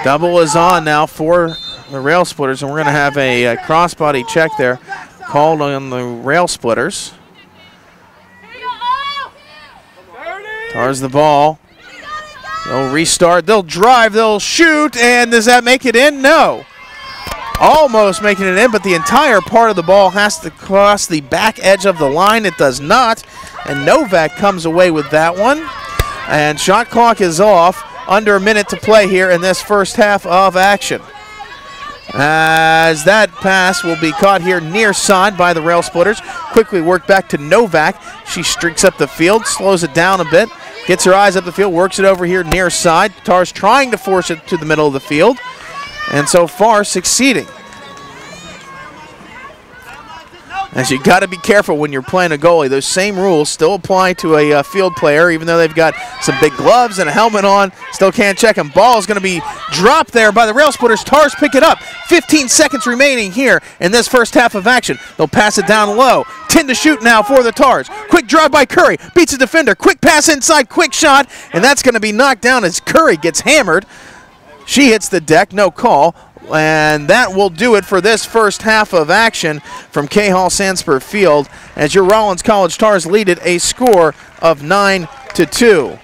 Double is on now for the Rail Splitters, and we're going to have a crossbody check there called on the Rail Splitters. Tars the ball. They'll restart, they'll drive, they'll shoot, and does that make it in? No. Almost making it in, but the entire part of the ball has to cross the back edge of the line. It does not, and Novak comes away with that one. And shot clock is off. Under a minute to play here in this first half of action. As that pass will be caught here near side by the Rail Splitters. Quickly worked back to Novak. She streaks up the field, slows it down a bit, gets her eyes up the field, works it over here near side. Tars trying to force it to the middle of the field, and so far succeeding. As you got to be careful when you're playing a goalie. Those same rules still apply to a field player, even though they've got some big gloves and a helmet on. Still can't check him. Ball is going to be dropped there by the Rail Splitters. Tars pick it up. 15 seconds remaining here in this first half of action. They'll pass it down low. 10 to shoot now for the Tars. Quick drive by Curry. Beats a defender. Quick pass inside. Quick shot. And that's going to be knocked down as Curry gets hammered. She hits the deck. No call. And that will do it for this first half of action from K Hall Sandspur Field as your Rollins College Tars lead it a score of 9-2.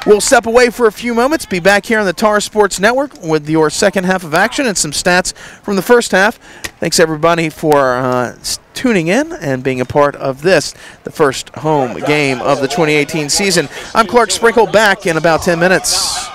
We'll step away for a few moments, be back here on the Tar Sports Network with your second half of action and some stats from the first half. Thanks everybody for tuning in and being a part of this, the first home game of the 2018 season. I'm Clark Sprinkle, back in about 10 minutes.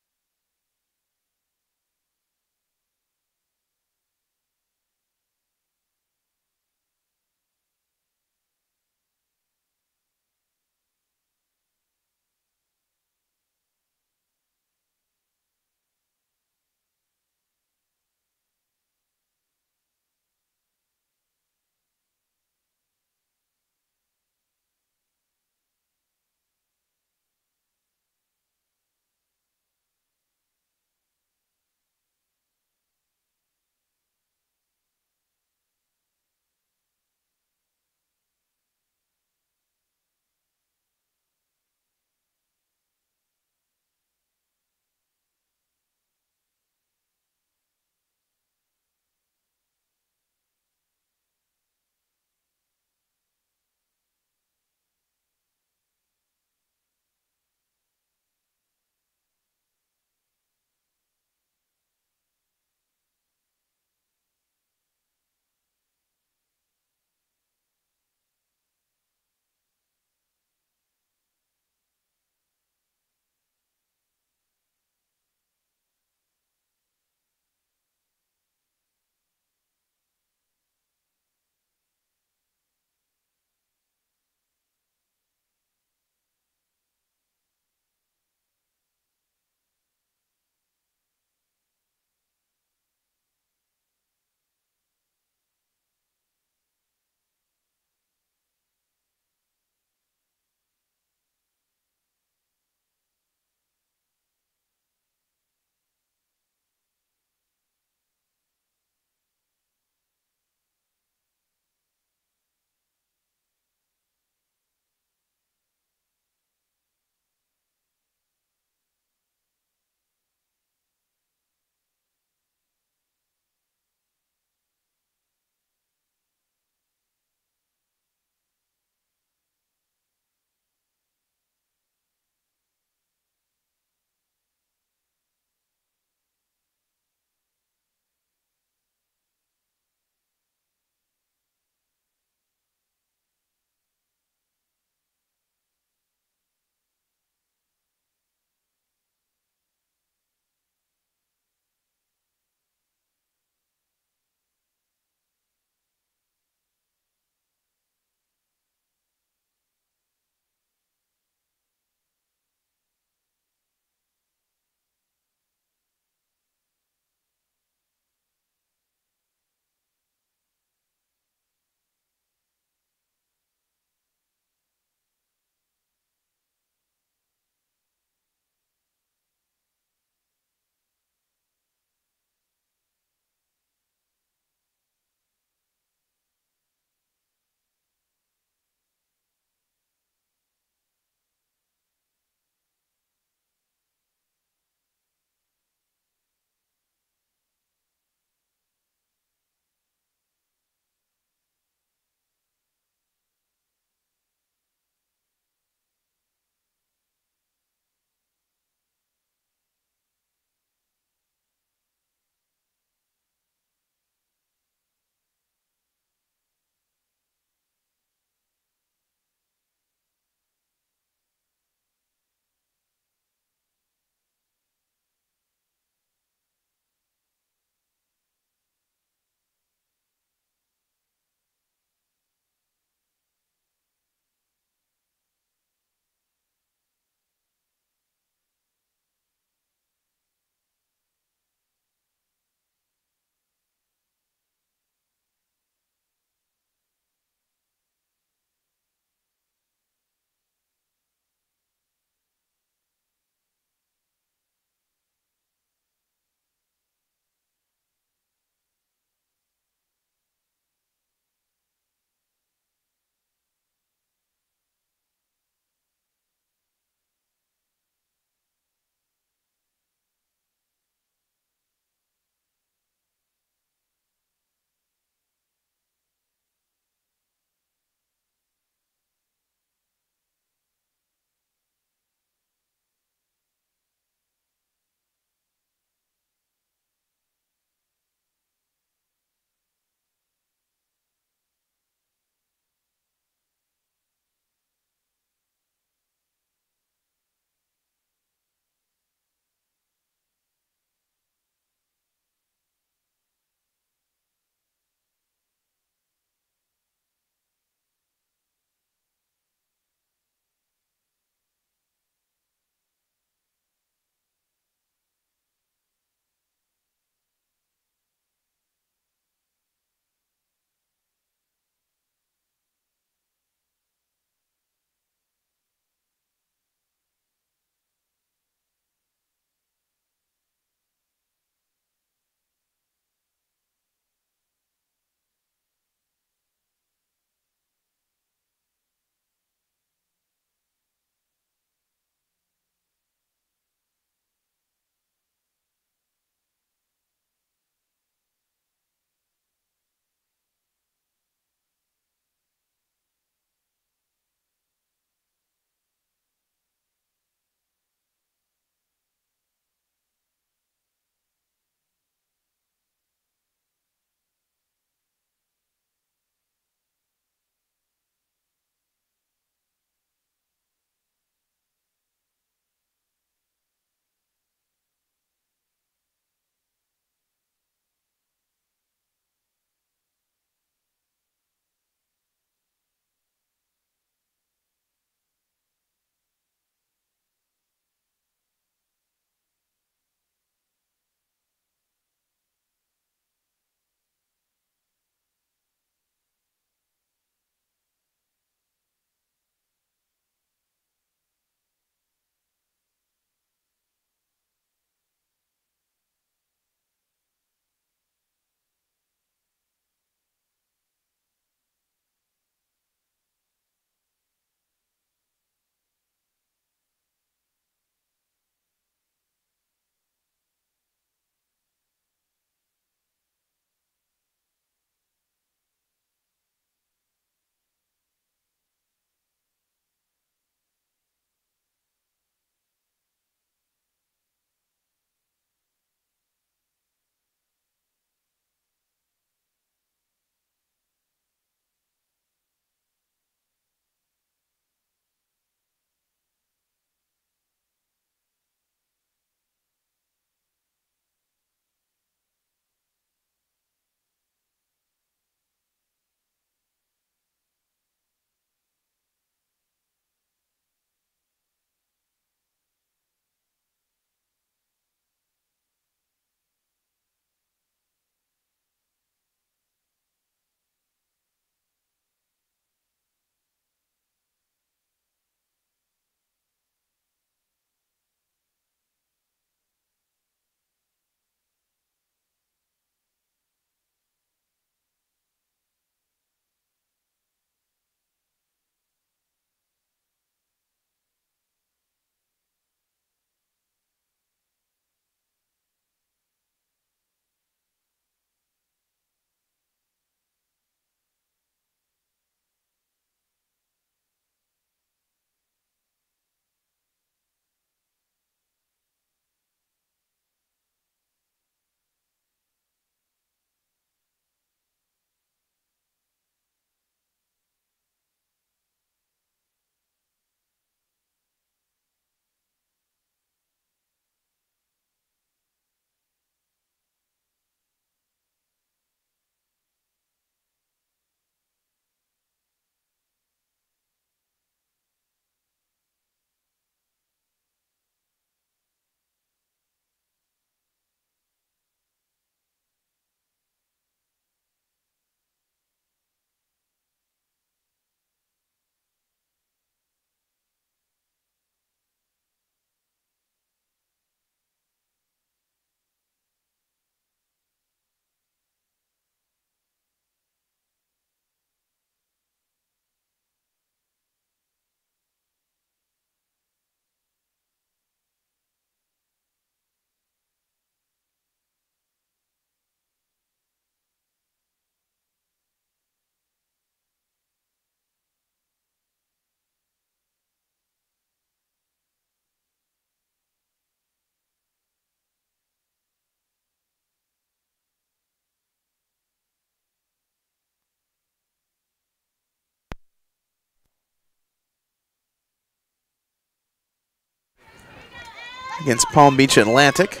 against Palm Beach Atlantic.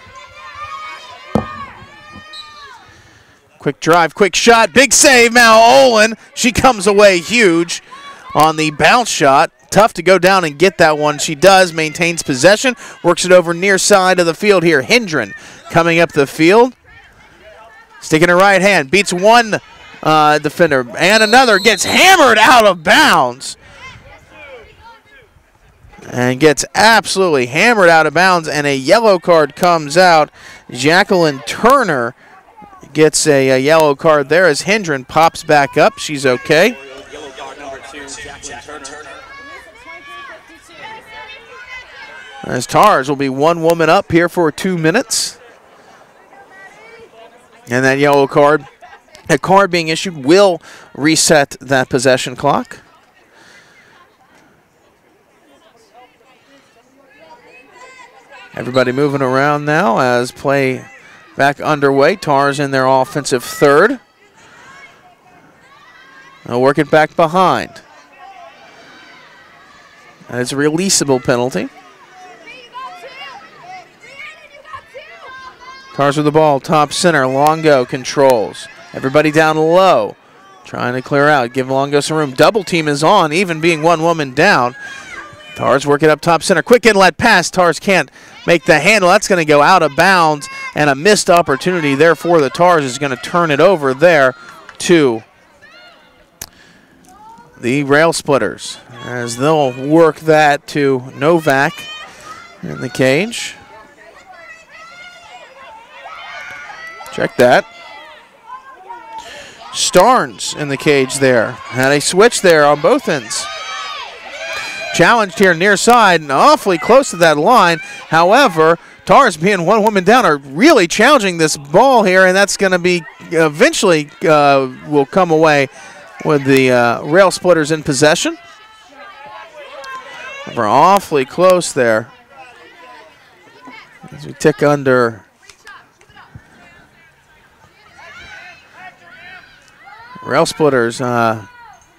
Quick drive, quick shot, big save, Mal Olin. She comes away huge on the bounce shot. Tough to go down and get that one. She does, maintains possession, works it over near side of the field here. Hendren coming up the field. Sticking her right hand, beats one defender, and another gets hammered out of bounds. And gets absolutely hammered out of bounds, and a yellow card comes out. Jacqueline Turner gets a yellow card there as Hendren pops back up. She's okay. Yellow card number 2, Jacqueline Turner. As Tars will be one woman up here for 2 minutes. And that yellow card, a card being issued, will reset that possession clock. Everybody moving around now as play back underway. Tars in their offensive third. They'll work it back behind. And it's a releasable penalty. Tars with the ball, top center. Longo controls. Everybody down low. Trying to clear out, give Longo some room. Double team is on, even being one woman down. Tars work it up top center. Quick inlet pass. Tars can't make the handle. That's going to go out of bounds, and a missed opportunity there for the Tars is going to turn it over there to the Rail Splitters, as they'll work that to Novak in the cage. Check that. Starnes in the cage there. Had a switch there on both ends. Challenged here near side and awfully close to that line. However, Tars being one woman down are really challenging this ball here, and that's going to be eventually will come away with the Rail Splitters in possession. We're awfully close there as we tick under. Rail Splitters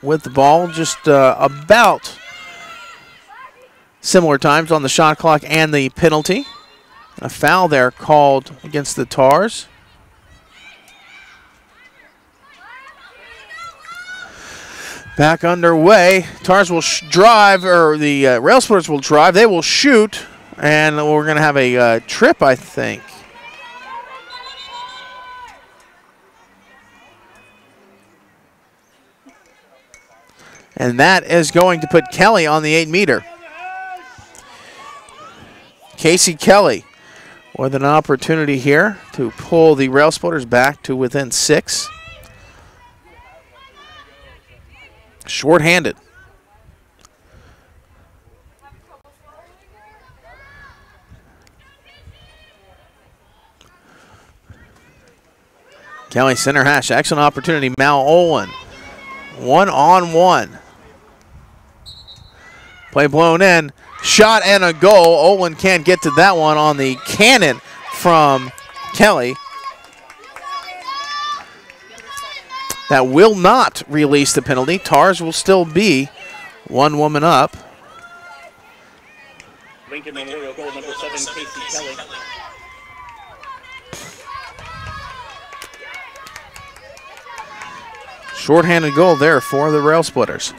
with the ball, just about similar times on the shot clock and the penalty. A foul there called against the Tars. Back underway. Tars will drive, or the Rail Splitters will drive. They will shoot, and we're going to have a trip, I think. And that is going to put Kelly on the 8-meter. Casey Kelly with an opportunity here to pull the Rail Splitters back to within 6. Short-handed. Kelly center hash, excellent opportunity. Mal Olin, 1-on-1. Play blown in, shot and a goal. Olin can't get to that one on the cannon from Kelly. That will not release the penalty. Tars will still be one woman up. Lincoln Memorial goal number 7, Casey Kelly. Short-handed goal there for the Rail Splitters.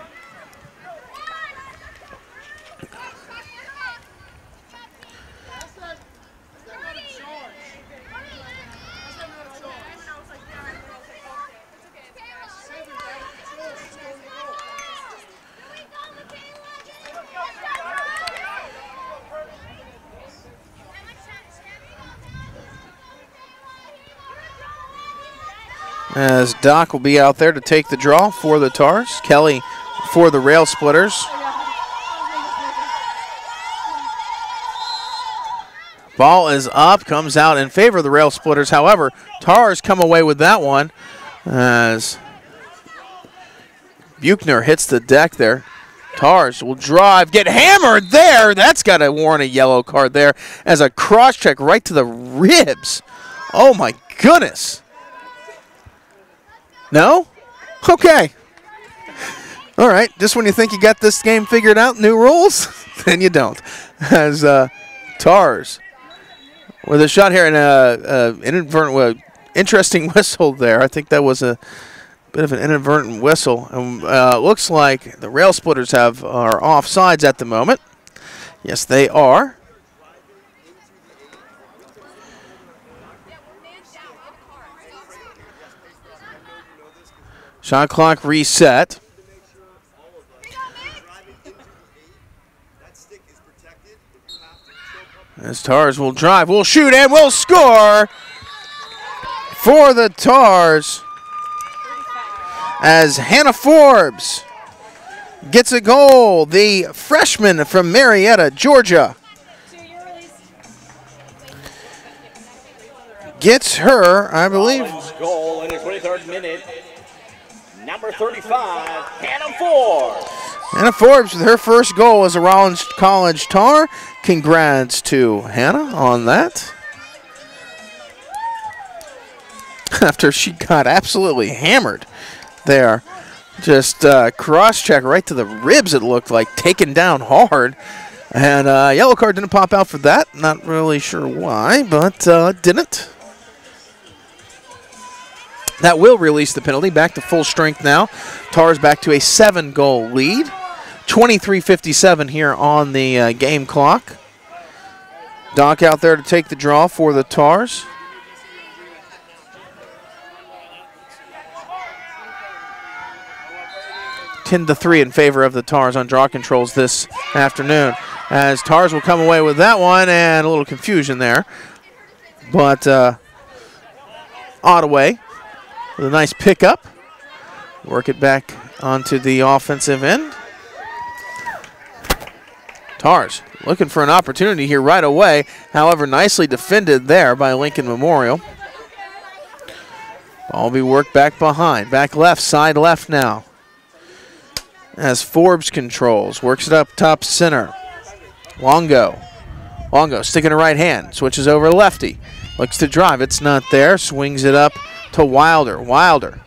As Doc will be out there to take the draw for the Tars. Kelly for the Rail Splitters. Ball is up, comes out in favor of the Rail Splitters. However, Tars come away with that one as Buchner hits the deck there. Tars will drive, get hammered there. That's got to warrant a yellow card there as a cross check right to the ribs. Oh my goodness. No? Okay. All right, just when you think you got this game figured out, new rules, then you don't. As Tars with a shot here and an inadvertent, interesting whistle there. I think that was a bit of an inadvertent whistle. And looks like the Rail Splitters are offsides at the moment. Yes, they are. Shot clock reset. As Tars will drive, will shoot, and will score for the Tars. As Hannah Forbes gets a goal, the freshman from Marietta, Georgia, gets her, I believe. Rollins goal in the 23rd minute. Number 35, Hannah Forbes. Hannah Forbes with her first goal as a Rollins College Tar. Congrats to Hannah on that. After she got absolutely hammered there. Just cross-check right to the ribs, it looked like, taken down hard. And yellow card didn't pop out for that. Not really sure why, but didn't. That will release the penalty. Back to full strength now. Tars back to a 7-goal lead. 23:57 here on the game clock. Doc out there to take the draw for the Tars. Ten to 3 in favor of the Tars on draw controls this afternoon. As Tars will come away with that one, and a little confusion there. But Ottaway with a nice pickup. Work it back onto the offensive end. Tars looking for an opportunity here right away. However, nicely defended there by Lincoln Memorial. Ball will be worked back behind. Back left, side left now. As Forbes controls, works it up top center. Longo sticking a right hand, switches over lefty. Looks to drive, it's not there. Swings it up to Wilder. Wilder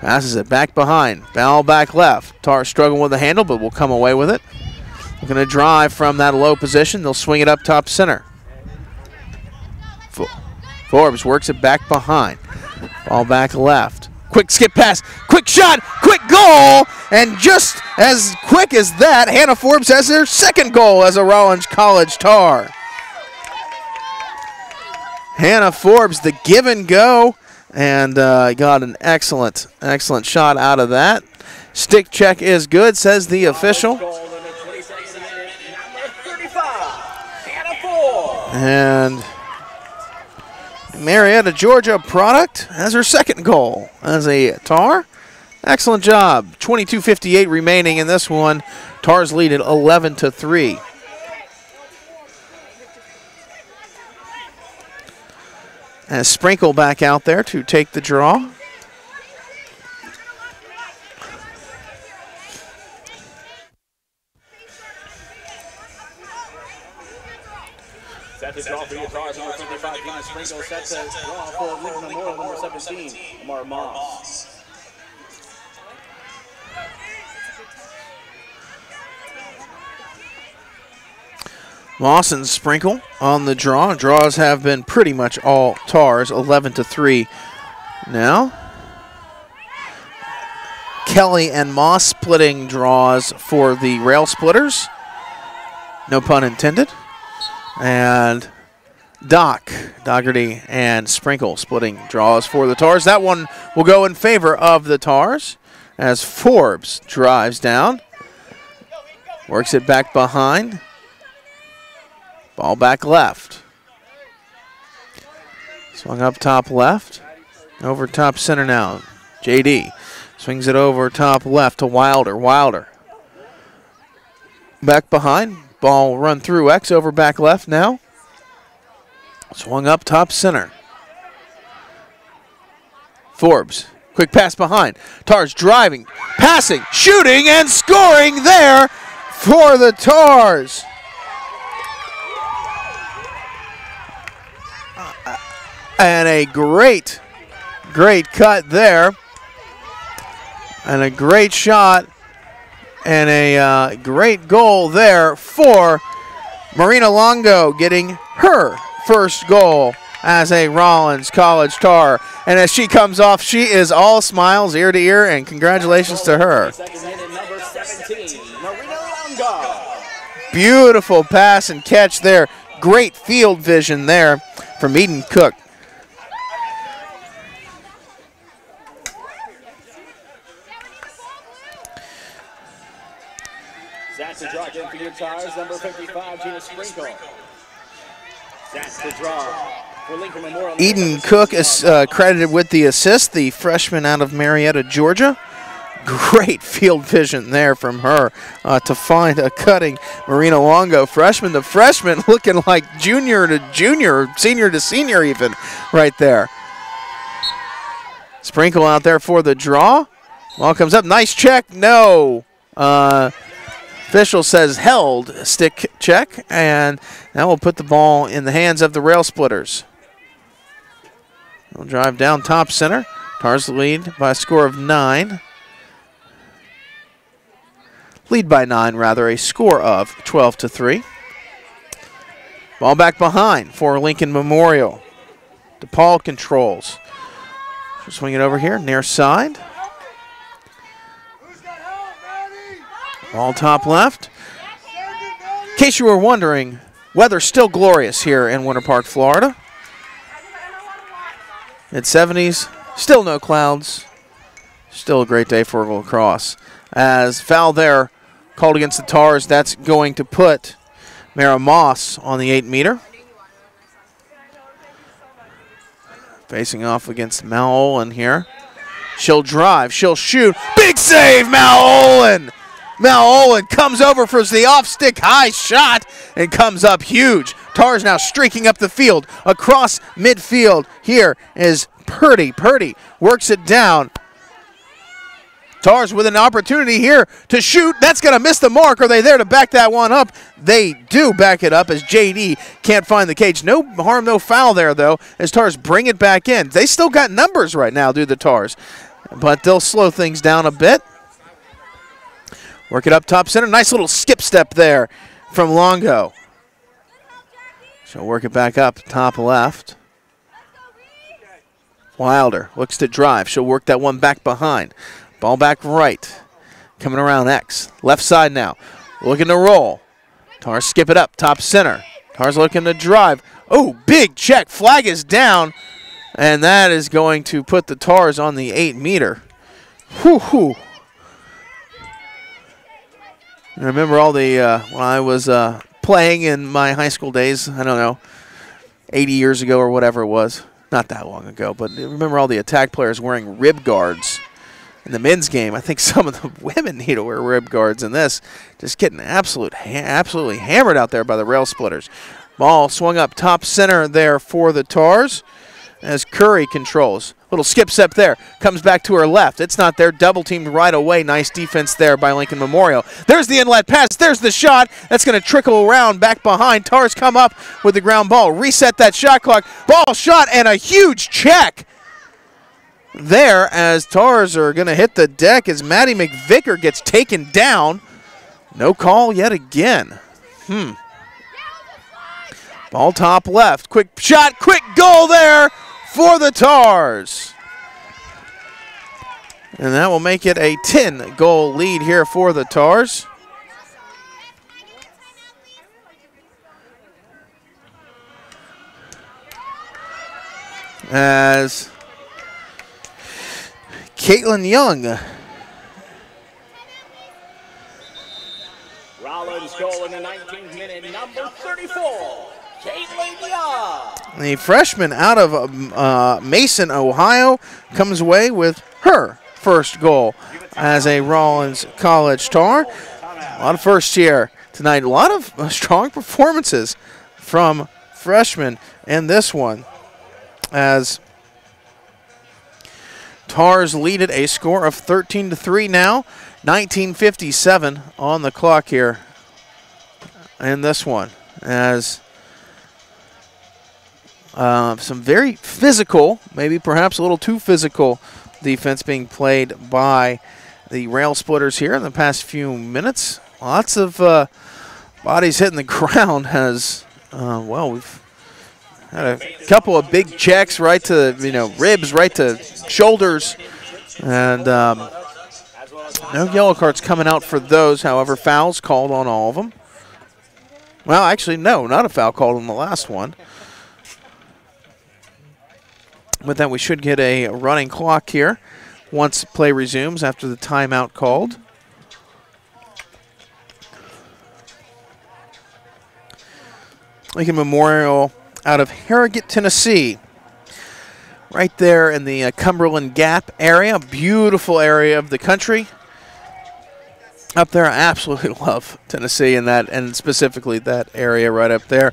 passes it back behind. Ball back left. Tars struggling with the handle, but will come away with it. Looking to drive from that low position. They'll swing it up top center. Forbes works it back behind. Ball back left. Quick skip pass, quick shot, quick goal, and just as quick as that, Hannah Forbes has her second goal as a Rollins College Tar. Hannah Forbes, the give and go, and got an excellent shot out of that. Stick check is good, says the official. And Marietta, Georgia product has her second goal as a Tar. Excellent job. 22:58 remaining in this one. Tars lead at 11-3. As Sprinkle back out there to take the draw. Set to draw for your Tars, number 55, Gina Sprinkle. Set to draw for Lincoln Memorial, number 17, Amar Moss. Moss and Sprinkle on the draw. Draws have been pretty much all Tars, 11-3 now. Kelly and Moss splitting draws for the Rail Splitters. No pun intended. And Dougherty and Sprinkle splitting draws for the Tars. That one will go in favor of the Tars as Forbes drives down. Works it back behind. Ball back left. Swung up top left. Over top center now. JD swings it over top left to Wilder. Wilder. Back behind. Ball run through X over back left now. Swung up top center. Forbes. Quick pass behind. Tars driving, passing, shooting, and scoring there for the Tars. And a great cut there. And a great shot. And a great goal there for Marina Longo, getting her first goal as a Rollins College Tar. And as she comes off, she is all smiles ear to ear, and congratulations to her. Second minute, number 17, Marina Longa. Beautiful pass and catch there. Great field vision there from Eden Cook. That's the draw again for your Tars, number 55, Gina Sprinkle. That's the draw for Lincoln Memorial. Eden Cook is credited with the assist, the freshman out of Marietta, Georgia. Great field vision there from her to find a cutting Marina Longo. Freshman to freshman, looking like junior to junior, senior to senior even right there. Sprinkle out there for the draw. Ball comes up, nice check, no. Official says held, stick check, and that will put the ball in the hands of the Rail Splitters. They'll drive down top center. Tars lead by a score of 9. Lead by 9, rather, a score of 12-3. Ball back behind for Lincoln Memorial. DePaul controls. She'll swing it over here, near side. Ball top left. In case you were wondering, weather's still glorious here in Winter Park, Florida. Mid-70s, still no clouds. Still a great day for lacrosse. As foul there called against the Tars, that's going to put Mara Moss on the 8-meter. Facing off against Mal Olin here. She'll drive, she'll shoot. Big save, Mal Olin! Mal Olin comes over for the off-stick high shot and comes up huge. Tars now streaking up the field. Across midfield here is Purdy. Purdy works it down. Tars with an opportunity here to shoot. That's going to miss the mark. Are they there to back that one up? They do back it up as JD can't find the cage. No harm, no foul there, though, as Tars bring it back in. They still got numbers right now, do the Tars, but they'll slow things down a bit. Work it up top center. Nice little skip step there from Longo. She'll work it back up top left. Wilder looks to drive. She'll work that one back behind. Ball back right. Coming around X. Left side now. Looking to roll. Tars skip it up top center. Tars looking to drive. Oh, big check. Flag is down. And that is going to put the Tars on the 8-meter. Whoo-hoo. I remember all the, when I was playing in my high school days, I don't know, 80 years ago or whatever it was. Not that long ago, but I remember all the attack players wearing rib guards in the men's game. I think some of the women need to wear rib guards in this. Just getting absolutely hammered out there by the Rail Splitters. Ball swung up top center there for the Tars as Curry controls. Little skip step there. Comes back to her left. It's not there. Double teamed right away. Nice defense there by Lincoln Memorial. There's the inlet pass. There's the shot. That's going to trickle around back behind. Tars come up with the ground ball. Reset that shot clock. Ball shot and a huge check there as Tars are going to hit the deck as Maddie McVicker gets taken down. No call yet again. Ball top left. Quick shot. Quick goal there for the Tars. And that will make it a 10-goal lead here for the Tars. As Caitlin Young. Rollins goal in the 19th minute, number 34. Caitlin Young. The freshman out of Mason, Ohio, comes away with her first goal as a Rollins College Tar. A lot of firsts here tonight. A lot of strong performances from freshmen in this one as Tars lead it a score of 13-3 now. 19:57 on the clock here in this one as some very physical, maybe perhaps a little too physical defense being played by the Rail Splitters here in the past few minutes. Lots of bodies hitting the ground as, well, we've Had a couple of big checks right to, ribs, right to shoulders. And no yellow cards coming out for those. However, fouls called on all of them. Well, actually, no, not a foul called on the last one. But then we should get a running clock here once play resumes after the timeout called. Lincoln Memorial out of Harrogate, Tennessee. Right there in the Cumberland Gap area, beautiful area of the country. Up there, I absolutely love Tennessee and specifically that area right up there.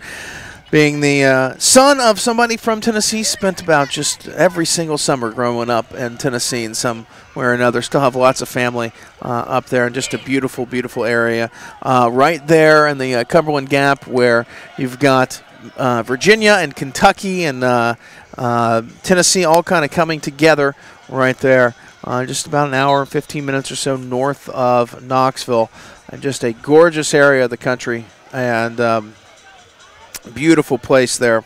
Being the son of somebody from Tennessee, spent about just every single summer growing up in Tennessee in some way or another. Still have lots of family up there, and just a beautiful, beautiful area. Right there in the Cumberland Gap where you've got Virginia and Kentucky and Tennessee all kind of coming together right there. Just about an hour and 15 minutes or so north of Knoxville. And just a gorgeous area of the country, and beautiful place there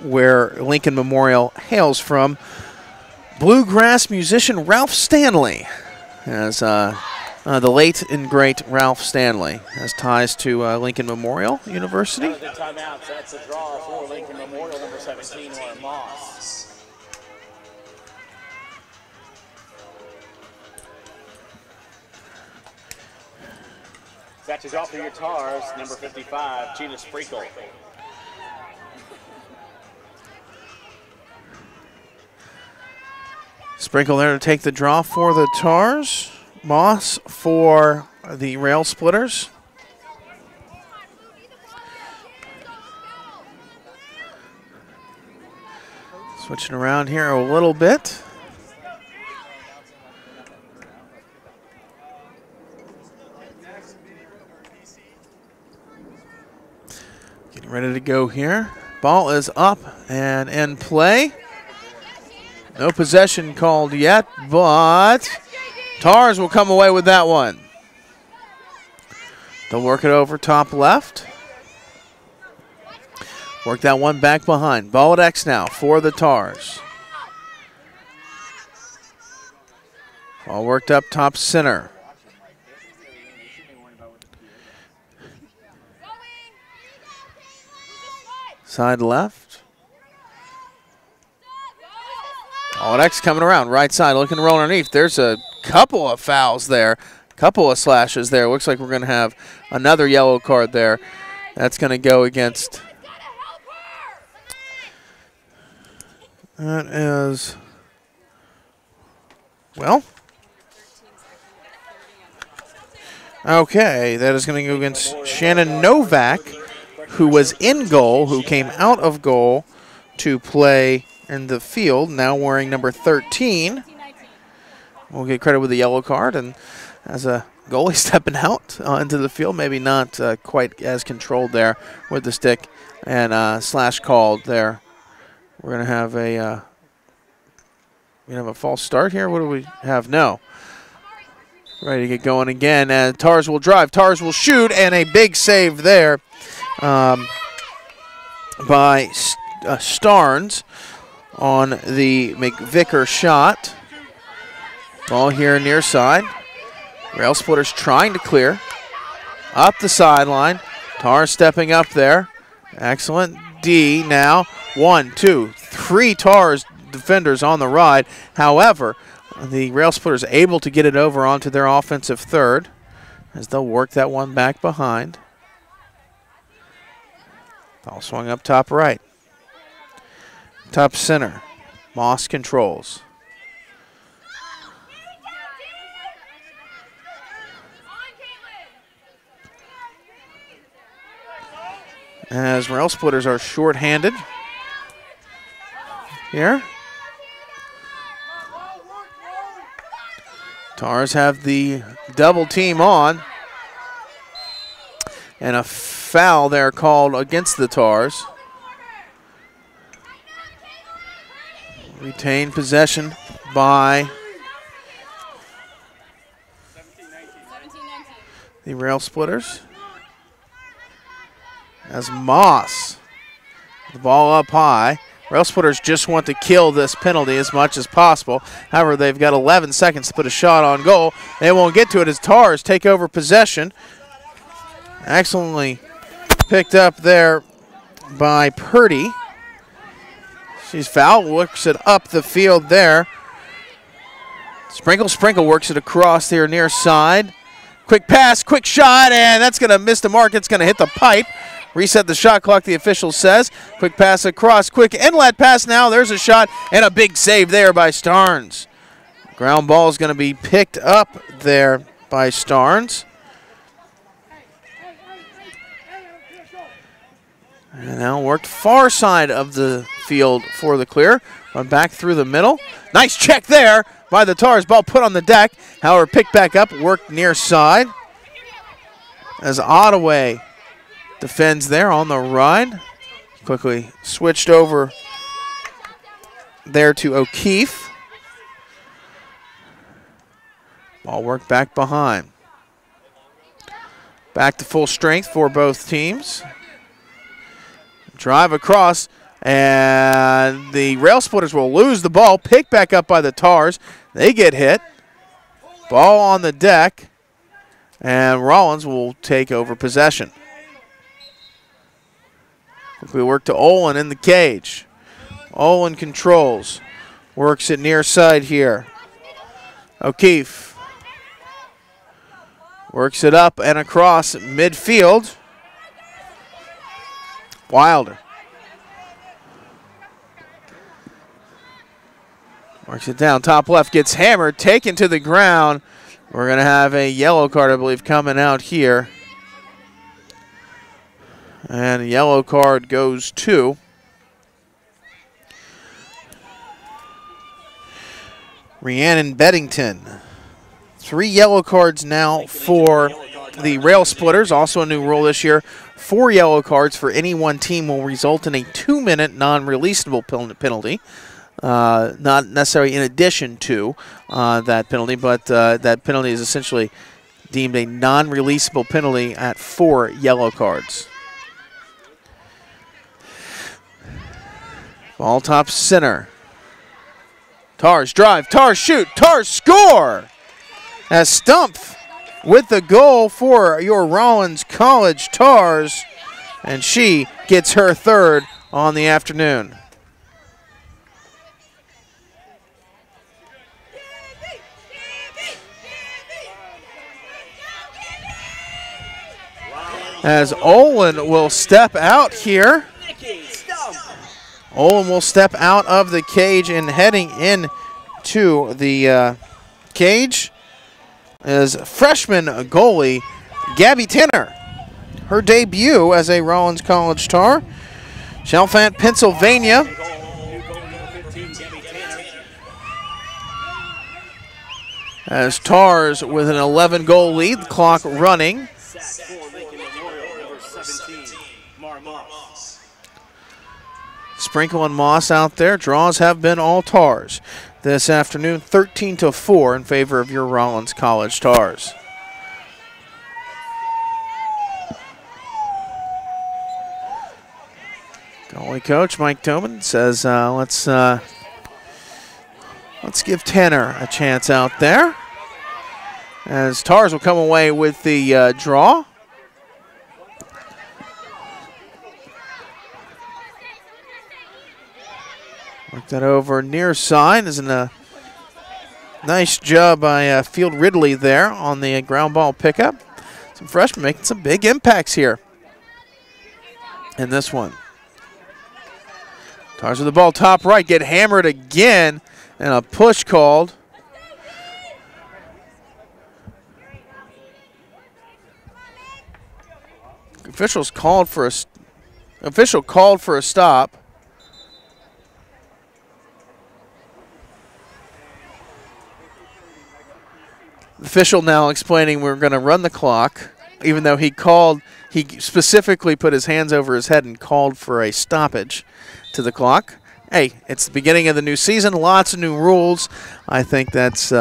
where Lincoln Memorial hails from. Bluegrass musician Ralph Stanley, as the late and great Ralph Stanley, has ties to Lincoln Memorial University. The timeout, that's a draw for Lincoln Memorial, number 17, Lauren Moss. That is off for your Tars, number 55, Gina Sprinkle. Sprinkle there to take the draw for the Tars. Moss for the Rail Splitters. Switching around here a little bit. Getting ready to go here. Ball is up and in play. No possession called yet, but Tars will come away with that one. They'll work it over top left. Work that one back behind. Ball at X now for the Tars. Ball worked up top center. Side left. Ball at X coming around. Right side looking to roll underneath. There's a couple of fouls there. Couple of slashes there. Looks like we're going to have another yellow card there. That's going to go against... That is, well, okay, that is going to go against Shannon Novak, who was in goal, who came out of goal to play in the field, now wearing number 13. We'll get credit with the yellow card, and as a goalie stepping out into the field, maybe not quite as controlled there with the stick, and slash called there. We're going to have a false start here. What do we have? No. Ready to get going again. And Tars will drive. Tars will shoot. And a big save there by Starnes on the McVicker shot. Ball here near side. Rail Splitters trying to clear. Up the sideline. Tars stepping up there. Excellent D now. 1, 2, 3 Tars defenders on the ride. However, the Rail Splitters able to get it over onto their offensive third as they'll work that one back behind. Ball swung up top right. Top center. Moss controls. As Rail Splitters are short-handed here. Tars have the double team on. And a foul there called against the Tars. Retained possession by the Rail Splitters. As Moss The ball up high. Rail Splitters just want to kill this penalty as much as possible. However, they've got 11 seconds to put a shot on goal. They won't get to it as Tars take over possession. Excellently picked up there by Purdy. She's fouled, works it up the field there. Sprinkle works it across there near side. Quick pass, quick shot, and that's going to miss the mark. It's going to hit the pipe. Reset the shot clock, the official says. Quick pass across, quick inlet pass now. There's a shot and a big save there by Starnes. Ground ball is going to be picked up there by Starnes. And now worked far side of the field for the clear. Run back through the middle. Nice check there by the Tars. Ball put on the deck. However, picked back up, worked near side. As Ottaway defends there on the run. Quickly switched over there to O'Keefe. Ball worked back behind. Back to full strength for both teams. Drive across, and the Rail Splitters will lose the ball. Picked back up by the Tars. They get hit. Ball on the deck, and Rollins will take over possession. Quickly work to Olin in the cage. Olin controls. Works it near side here. O'Keefe works it up and across midfield. Wilder works it down. Top left, gets hammered, taken to the ground. We're going to have a yellow card, I believe, coming out here. And a yellow card goes to Rhiannon Beddington. 3 yellow cards now for the Rail Splitters. Also a new rule this year. 4 yellow cards for any one team will result in a 2-minute non-releasable penalty. Not necessarily in addition to that penalty, but that penalty is essentially deemed a non-releasable penalty at 4 yellow cards. Ball top center. Tars drive, Tars shoot, Tars score! As Stumpf with the goal for your Rollins College Tars, and she gets her 3rd on the afternoon. As Olin will step out here. Olin will step out of the cage and heading in to the cage is freshman goalie Gabby Tinner. Her debut as a Rollins College Tar. Chalfant, Pennsylvania. As Tars with an 11-goal lead, the clock running. Sprinkle and Moss out there. Draws have been all Tars this afternoon, 13-4 in favor of your Rollins College Tars. Goalie coach Mike Toman says, let's give Tanner a chance out there. As Tars will come away with the draw. Work that over near side. Is a nice job by Field Ridley there on the ground ball pickup. Some freshmen making some big impacts here in this one. Tars with the ball top right, get hammered again, and a push called. Official called for a stop. The official now explaining we're going to run the clock, even though he specifically put his hands over his head and called for a stoppage to the clock. Hey, it's the beginning of the new season, lots of new rules. I think that's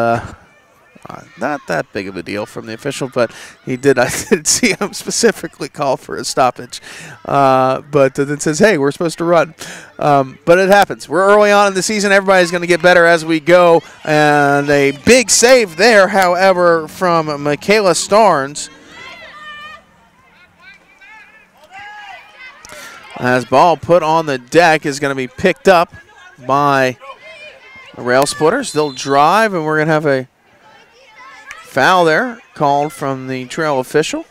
Not that big of a deal from the official, but I did see him specifically call for a stoppage. But then says, hey, we're supposed to run. But it happens. We're early on in the season. Everybody's going to get better as we go. And a big save there, however, from Michaela Starnes. As ball put on the deck is going to be picked up by the Rail Splitters. They'll drive, and we're going to have a foul there called from the trail official.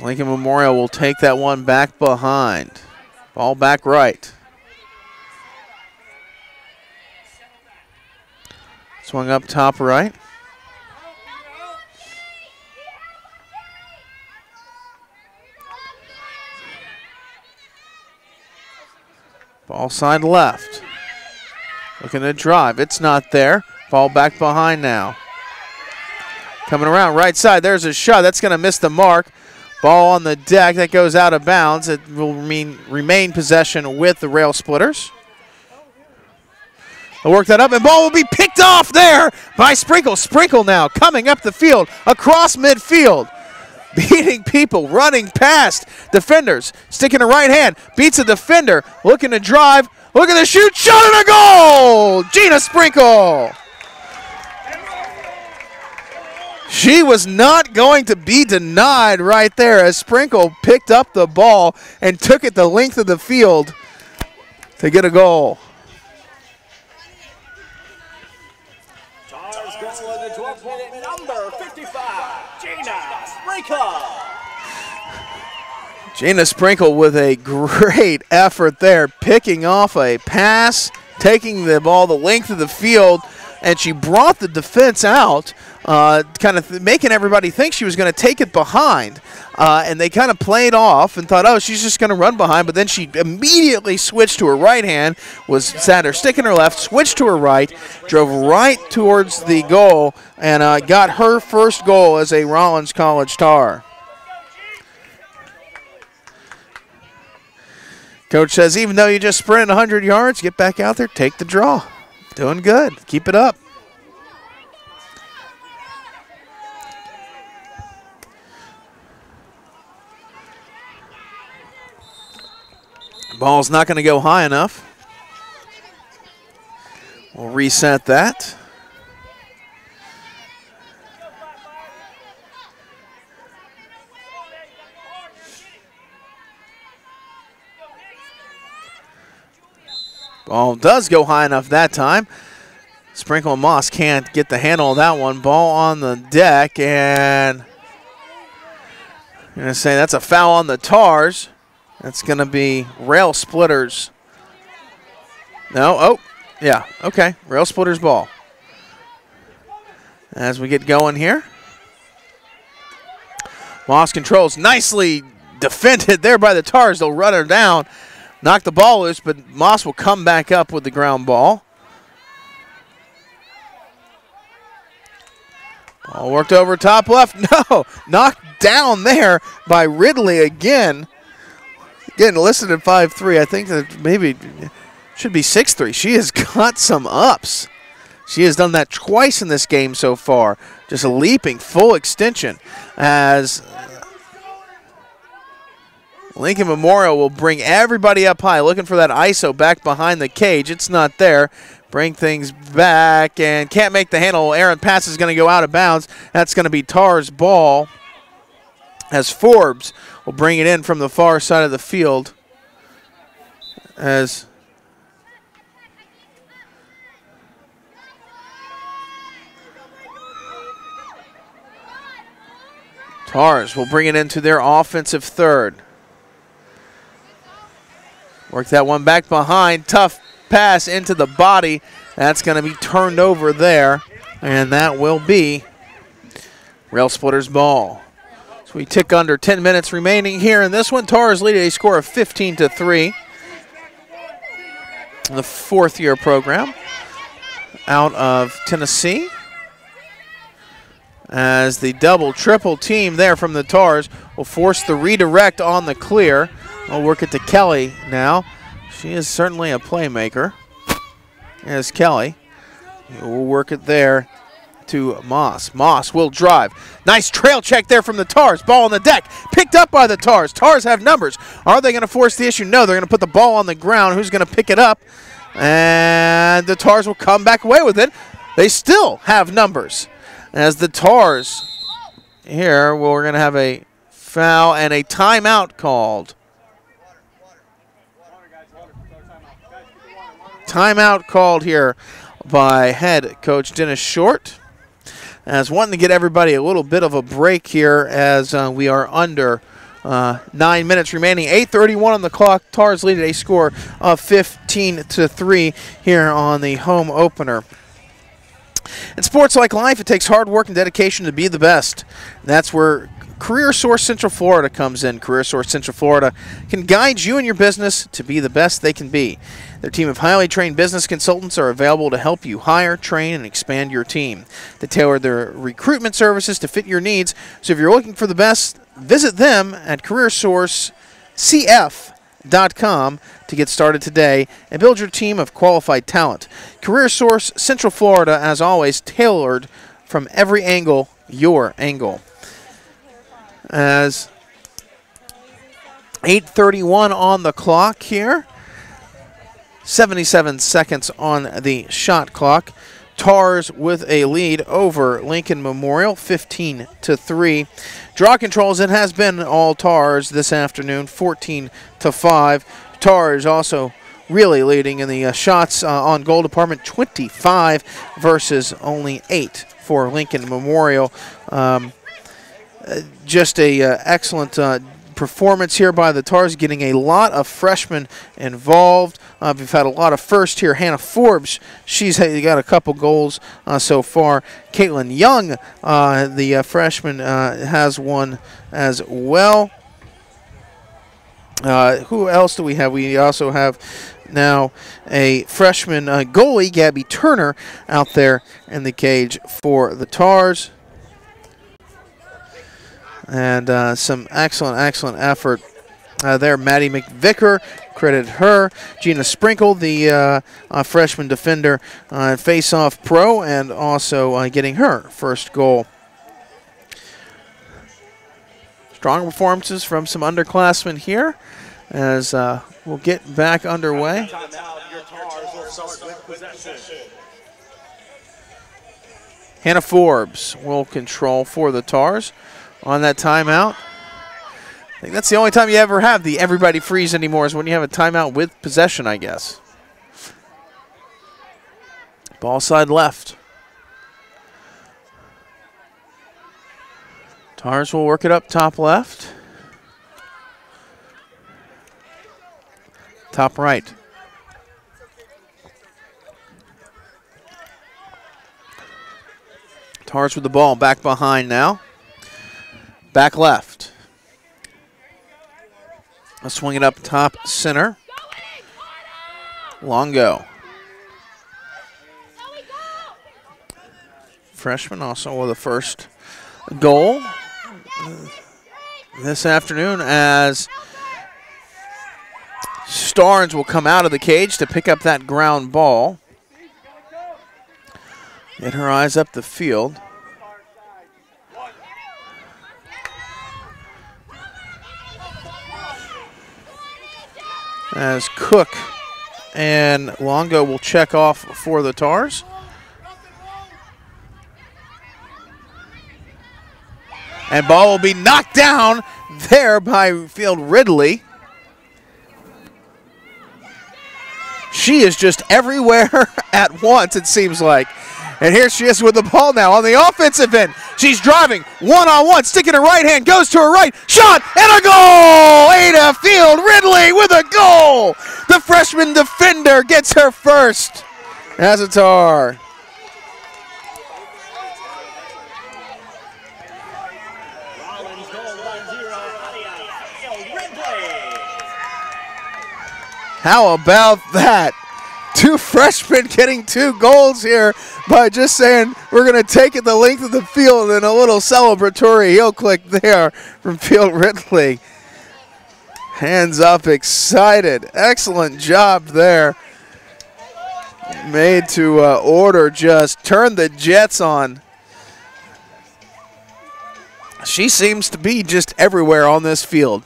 Lincoln Memorial will take that one back behind. Ball back right. Swung up top right. Ball side left. Looking to drive. It's not there. Ball back behind now. Coming around right side. There's a shot. That's going to miss the mark. Ball on the deck. That goes out of bounds. It will remain possession with the Rail Splitters. They'll work that up, and ball will be picked off there by Sprinkle. Sprinkle now coming up the field, across midfield. Beating people, running past defenders, sticking a right hand, beats a defender, looking to drive, looking to shoot, shot and a goal! Gina Sprinkle. She was not going to be denied right there as Sprinkle picked up the ball and took it the length of the field to get a goal. Tars goal in the 12th minute, number 55, Gina Sprinkle. Gina Sprinkle with a great effort there, picking off a pass, taking the ball the length of the field, and she brought the defense out, kind of making everybody think she was going to take it behind. And they kind of played off and thought, oh, she's just going to run behind. But then she immediately switched to her right hand, sat her stick in her left, switched to her right, drove right towards the goal, and got her first goal as a Rollins College Tar. Coach says, even though you just sprinted 100 yards, get back out there, take the draw. Doing good. Keep it up. Ball's not going to go high enough. We'll reset that. Ball does go high enough that time. Sprinkle and Moss can't get the handle of that one. Ball on the deck, and I'm going to say that's a foul on the Tars. That's going to be Rail Splitters. No, oh, yeah, okay. Rail Splitters ball. As we get going here. Moss controls, nicely defended there by the Tars. They'll run her down. Knock the ball loose, but Moss will come back up with the ground ball. Ball worked over top left. No, knocked down there by Ridley again. Again, listed at 5'3". I think that maybe should be 6'3". She has got some ups. She has done that twice in this game so far. Just a leaping full extension as Lincoln Memorial will bring everybody up high, looking for that ISO back behind the cage. It's not there. Bring things back and can't make the handle. Aaron pass is going to go out of bounds. That's going to be Tar's ball as Forbes will bring it in from the far side of the field as Tars will bring it into their offensive third. Work that one back behind. Tough pass into the body. That's going to be turned over there, and that will be Rail Splitters ball. So we tick under 10 minutes remaining here in this one. Tars lead a score of 15-3. The fourth-year program out of Tennessee. as the double, triple team there from the Tars will force the redirect on the clear. We'll work it to Kelly now. She is certainly a playmaker. As Kelly. We'll work it there to Moss. Moss will drive. Nice trail check there from the Tars. Ball on the deck. Picked up by the Tars. Tars have numbers. Are they going to force the issue? No, they're going to put the ball on the ground. Who's going to pick it up? And the Tars will come back away with it. They still have numbers. As the Tars here, we're going to have a foul and a timeout called. Timeout called here by head coach Dennis Short. As wanting to get everybody a little bit of a break here as we are under 9 minutes remaining. 8:31 on the clock. Tars lead at a score of 15-3 here on the home opener. In sports like life, it takes hard work and dedication to be the best. That's where Career Source Central Florida comes in. Career Source Central Florida can guide you and your business to be the best they can be. Their team of highly trained business consultants are available to help you hire, train, and expand your team. They tailor their recruitment services to fit your needs. So if you're looking for the best, visit them at CareerSourceCF.com to get started today and build your team of qualified talent. Career Source Central Florida, as always, tailored from every angle, your angle. As 8:31 on the clock here. 77 seconds on the shot clock. Tars with a lead over Lincoln Memorial, 15-3. Draw controls, it has been all Tars this afternoon, 14-5. Tars also really leading in the shots on goal department, 25 versus only 8 for Lincoln Memorial. Just a excellent performance here by the Tars, getting a lot of freshmen involved. We've had a lot of first here. Hannah Forbes, she's got a couple goals so far. Caitlin Young, the freshman, has one as well. Who else do we have? We also have now a freshman goalie, Gabby Turner, out there in the cage for the Tars. And some excellent effort there. Maddie McVicker, credit her. Gina Sprinkle, the freshman defender, face-off pro, and also getting her first goal. Strong performances from some underclassmen here as we'll get back underway. Hannah Forbes will control for the Tars on that timeout. I think that's the only time you ever have the everybody freeze anymore, is when you have a timeout with possession, I guess. Ball side left. Tars will work it up top left. Top right. Tars with the ball back behind now. Back left. I'll swing it up top center. Longo. Freshman also with a first goal this afternoon, as Starnes will come out of the cage to pick up that ground ball. Get her eyes up the field. As Cook and Longo will check off for the Tars. And ball will be knocked down there by Field Ridley. She is just everywhere at once, it seems like. And here she is with the ball now on the offensive end. She's driving one-on-one, sticking her right hand, goes to her right, shot, and a goal! Ada Field Ridley with a goal! The freshman defender gets her first as a Tar. Rollins goal 1-0. Field Ridley. How about that? two freshmen getting 2 goals here by just saying we're going to take it the length of the field, and a little celebratory heel click there from Field Ridley. Hands up, excited. Excellent job there. Made to order, just turn the Jets on. She seems to be just everywhere on this field.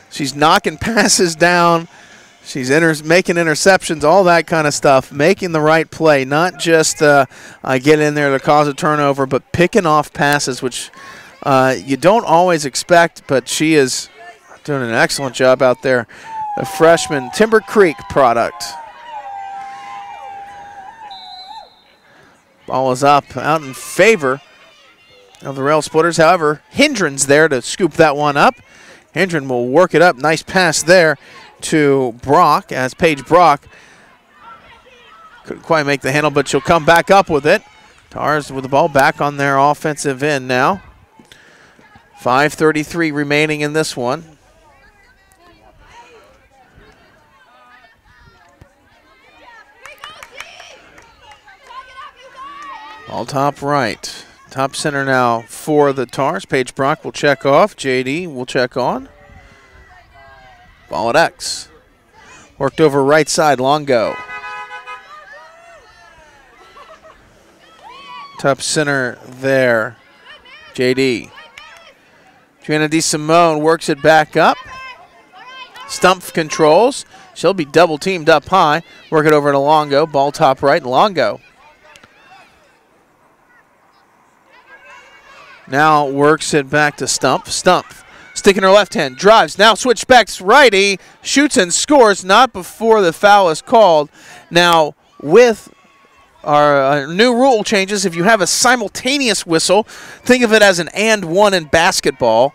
She's knocking passes down. She's making interceptions, all that kind of stuff, making the right play, not just get in there to cause a turnover, but picking off passes, which you don't always expect, but she is doing an excellent job out there. A freshman, Timber Creek product. Ball is up, out in favor of the Rail Splitters. However, Hendren's there to scoop that one up. Hendren will work it up. Nice pass there to Brock, as Paige Brock couldn't quite make the handle, but she'll come back up with it. Tars with the ball back on their offensive end now. 5:33 remaining in this one. All top right. Top center now for the Tars. Paige Brock will check off. JD will check on. Ball at X. Worked over right side. Longo. Top center there. JD. Joanna DeSimone works it back up. Stumpf controls. She'll be double teamed up high. Work it over to Longo. Ball top right. Longo. Now works it back to Stumpf. Stumpf sticking her left hand, drives, now switch backs righty, shoots and scores, not before the foul is called. Now with our new rule changes, if you have a simultaneous whistle, think of it as an and one in basketball,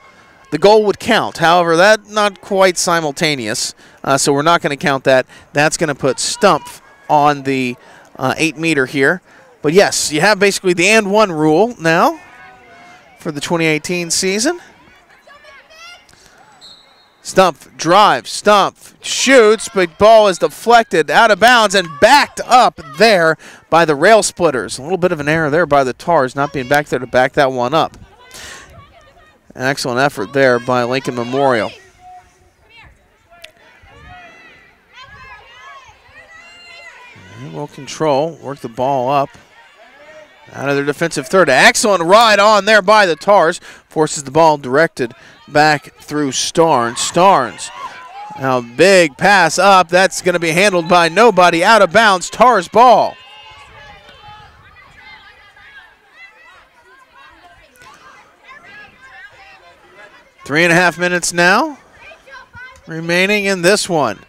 the goal would count. However, that's not quite simultaneous, so we're not going to count that. That's going to put Stumpf on the 8-meter here. But yes, you have basically the and one rule now for the 2018 season. Stumpf drives, Stumpf shoots, but ball is deflected out of bounds and backed up there by the Rail Splitters. A little bit of an error there by the Tars, not being back there to back that one up. An excellent effort there by Lincoln Memorial. And will control, work the ball up. Out of their defensive third. Excellent ride on there by the Tars. Forces the ball directed back through Starnes. Starnes. Now big pass up. That's going to be handled by nobody. Out of bounds. Tars ball. Three and a half minutes now remaining in this one.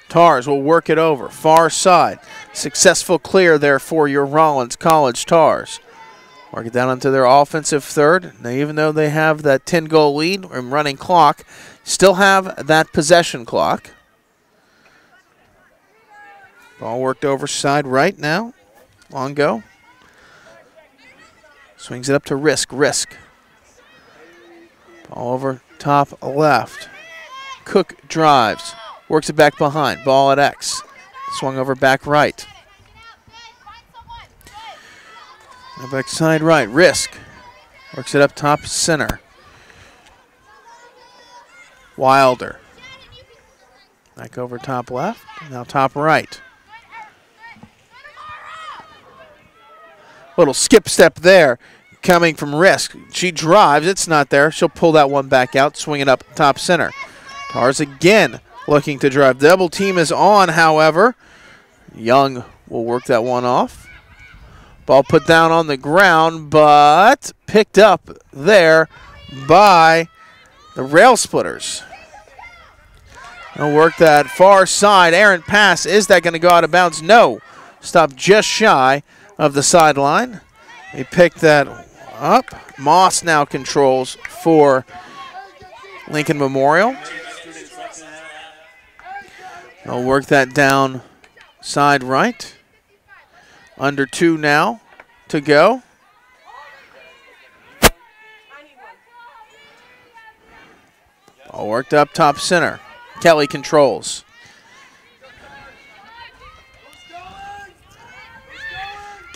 Tars will work it over. Far side. Successful clear there for your Rollins College Tars. Work it down into their offensive third. Now, even though they have that 10-goal lead and running clock, still have that possession clock. Ball worked over side right now. Longo. Swings it up to Risk. Risk. Ball over top left. Cook drives. Works it back behind. Ball at X. Swung over back right. Now back side right. Risk. Works it up top center. Wilder. Back over top left. Now top right. Little skip step there coming from Risk. She drives. It's not there. She'll pull that one back out. Swing it up top center. Tars again looking to drive. Double team is on, however. Young will work that one off. Ball put down on the ground, but picked up there by the Rail Splitters. They'll work that far side. Errant pass. Is that going to go out of bounds? No. Stopped just shy of the sideline. He picked that up. Moss now controls for Lincoln Memorial. They'll work that down side right. Under 2 now to go. All worked up top center. Kelly controls.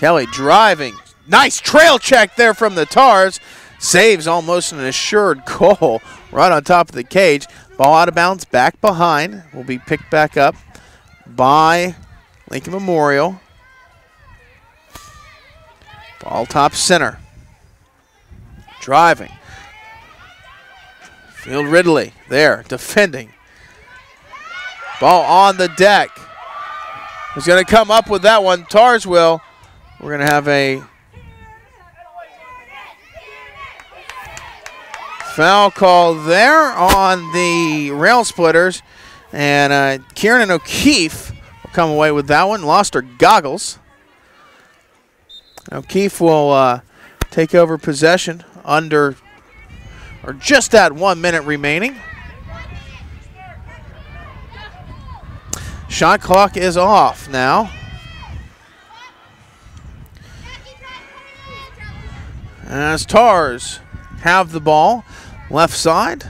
Kelly driving. Nice trail check there from the Tars. Saves almost an assured goal right on top of the cage. Ball out of bounds, back behind. Will be picked back up by Lincoln Memorial. Ball top center. Driving. Field Ridley there, defending. Ball on the deck. Who's going to come up with that one? Tars will. We're going to have a foul call there on the rail splitters. And Kieran O'Keefe will come away with that one. Lost her goggles. O'Keefe will take over possession under or just at 1 minute remaining. Shot clock is off now. As Tars have the ball left side.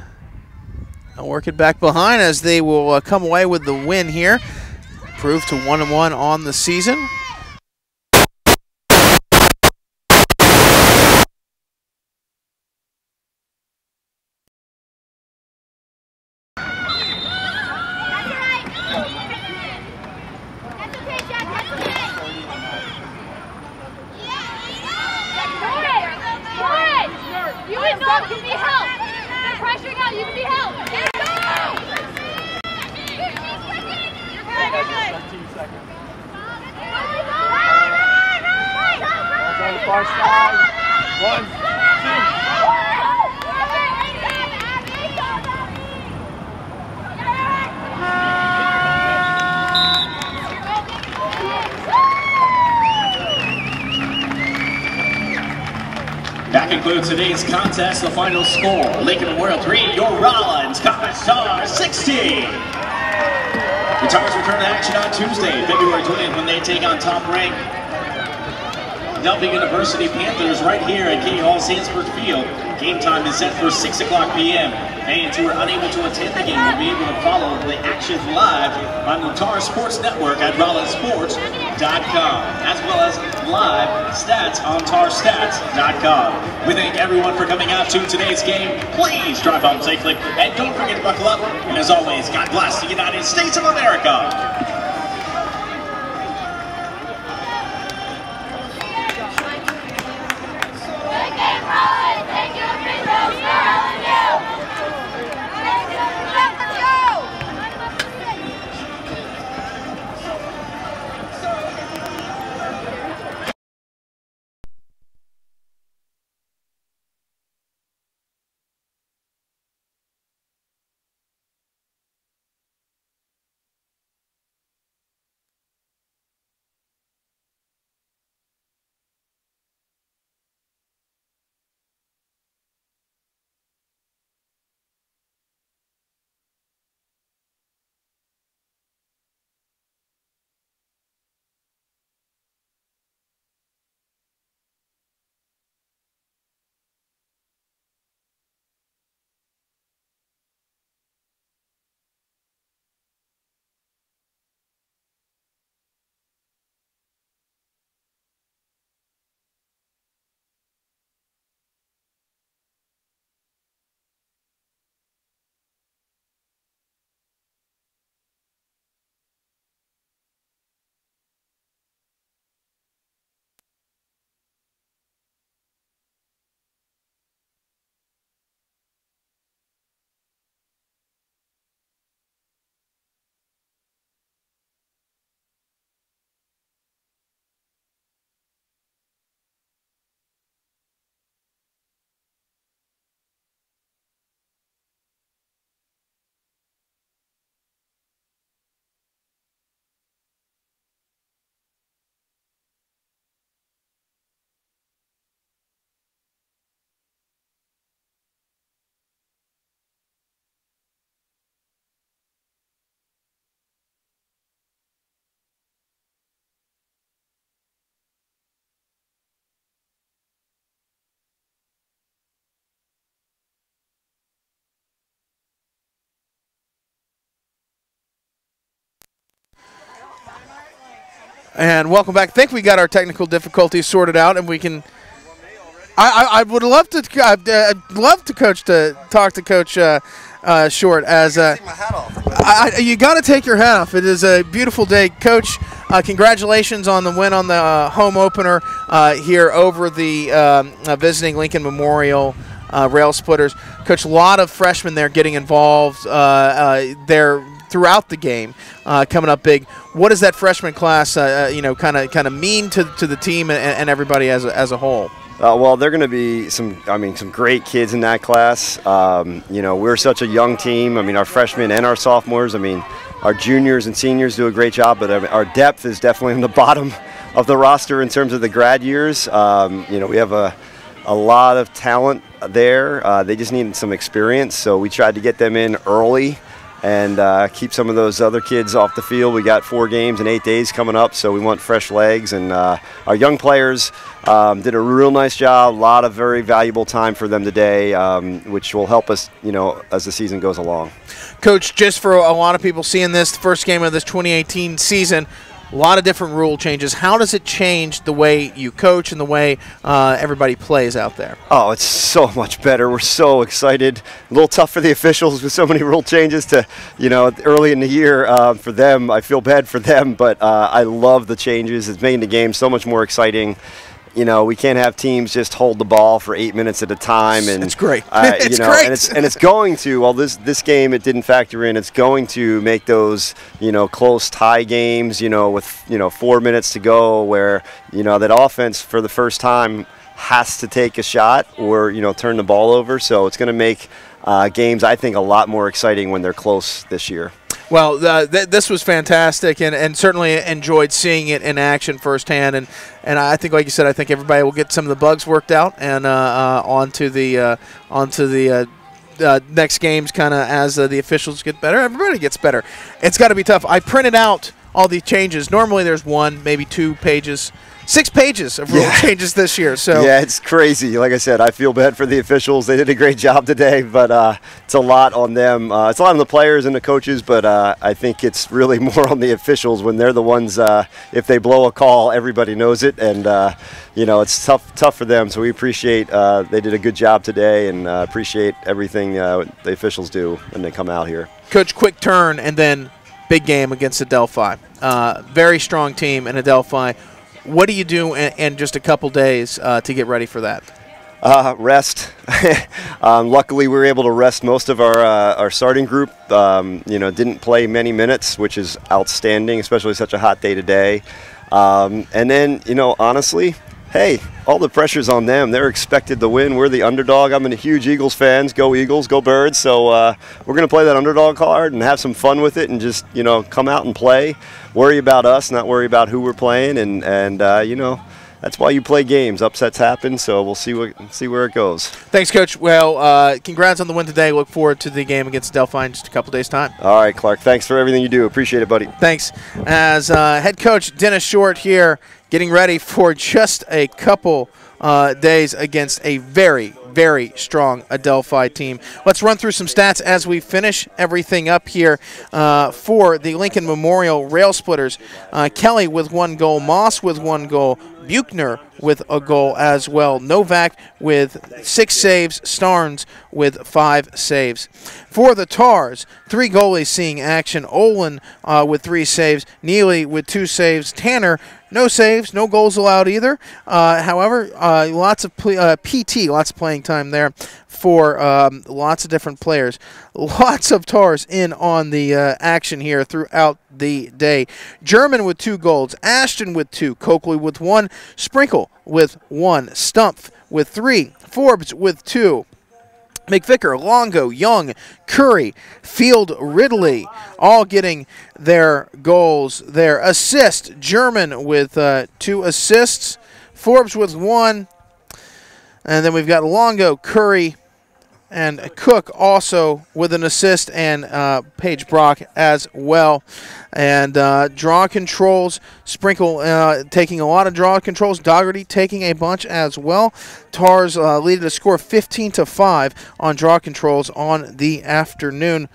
They'll work it back behind as they will come away with the win here. Improve to 1-1 on the season. You can be helped. They're pressuring out. You can be helped. Get go! You're good. 13 seconds. Ball's on the far side. 1, 2. That concludes today's contest. The final score, Lincoln Memorial 3, your Rollins Stars 16. The Tars return to action on Tuesday, February 20th when they take on top-ranked Delta University Panthers right here at Katie Hall Sandsburg Field. Game time is set for 6 o'clock p.m. Fans who are unable to attend the game will be able to follow the action live on the Tars Sports Network at RollinsSports.com, as well as live stats on TarsStats.com. We thank everyone for coming out to today's game. Please drive home safely, and don't forget to buckle up. And as always, God bless the United States of America. And welcome back. I think we got our technical difficulties sorted out, and we can. I would love to. I'd love to talk to Coach Short as. Take my hat off. You got to take your hat off. It is a beautiful day, Coach. Congratulations on the win on the home opener here over the visiting Lincoln Memorial Rail Splitters. Coach, a lot of freshmen there getting involved there throughout the game, coming up big. What does that freshman class, kind of mean to the team and everybody as a whole? Well, they're going to be some great kids in that class. We're such a young team. I mean, our freshmen and our sophomores. I mean, our juniors and seniors do a great job, but our depth is definitely in the bottom of the roster in terms of the grad years. We have a lot of talent there. They just need some experience, so we tried to get them in early and keep some of those other kids off the field. We got 4 games in 8 days coming up, so we want fresh legs. And our young players did a real nice job. A lot of very valuable time for them today, which will help us, as the season goes along. Coach, just for a lot of people seeing this, the first game of this 2018 season, a lot of different rule changes. How does it change the way you coach and the way everybody plays out there? Oh, it's so much better. We're so excited. A little tough for the officials with so many rule changes to, early in the year for them. I feel bad for them, but I love the changes. It's making the game so much more exciting. We can't have teams just hold the ball for 8 minutes at a time, and it's great. It's great. And it's going to. Well, this game it didn't factor in. It's going to make those close tie games. With 4 minutes to go, where that offense for the first time has to take a shot or turn the ball over. So it's going to make games, I think, a lot more exciting when they're close this year. Well, this was fantastic, and certainly enjoyed seeing it in action firsthand. And I think, like you said, I think everybody will get some of the bugs worked out and onto the next games, kind of as the officials get better. Everybody gets better. It's got to be tough. I printed out all these changes. Normally, there's 1, maybe 2 pages. 6 pages of rule changes this year. So yeah, it's crazy. Like I said, I feel bad for the officials. They did a great job today, but it's a lot on them. It's a lot on the players and the coaches, but I think it's really more on the officials when they're the ones. If they blow a call, everybody knows it, and it's tough for them. So we appreciate they did a good job today, and appreciate everything the officials do when they come out here. Coach, quick turn, and then big game against Adelphi. Very strong team in Adelphi. What do you do in just a couple days to get ready for that? Rest. Luckily, we were able to rest most of our starting group. Didn't play many minutes, which is outstanding, especially such a hot day today. And then, honestly, hey, all the pressure's on them. They're expected to win. We're the underdog. I'm a huge Eagles fan. Go Eagles, go Birds. So we're going to play that underdog card and have some fun with it and just, come out and play. Worry about us, not worry about who we're playing. And that's why you play games. Upsets happen, so we'll see where it goes. Thanks, Coach. Well, congrats on the win today. Look forward to the game against Delphi in just a couple days' time. All right, Clark. Thanks for everything you do. Appreciate it, buddy. Thanks. As head coach Dennis Short here, getting ready for just a couple days against a very, very strong Adelphi team. Let's run through some stats as we finish everything up here for the Lincoln Memorial Rail Splitters. Kelly with 1 goal, Moss with 1 goal, Buchner with a goal as well. Novak with 6 saves. Starnes with 5 saves. For the Tars, 3 goalies seeing action. Olin with 3 saves. Neely with 2 saves. Tanner, no saves, no goals allowed either. However, lots of PT, lots of playing time there for lots of different players. Lots of Tars in on the action here throughout the day. German with 2 goals. Ashton with 2. Coakley with 1. Sprinkle with 1. Stumpf with 3. Forbes with 2. McVicker, Longo, Young, Curry, Field, Ridley, all getting their goals there. Assist, German with 2 assists. Forbes with 1. And then we've got Longo, Curry, and Cook also with an assist, and Paige Brock as well. And draw controls, Sprinkle taking a lot of draw controls. Dougherty taking a bunch as well. Tars leading a score 15-5 on draw controls on the afternoon.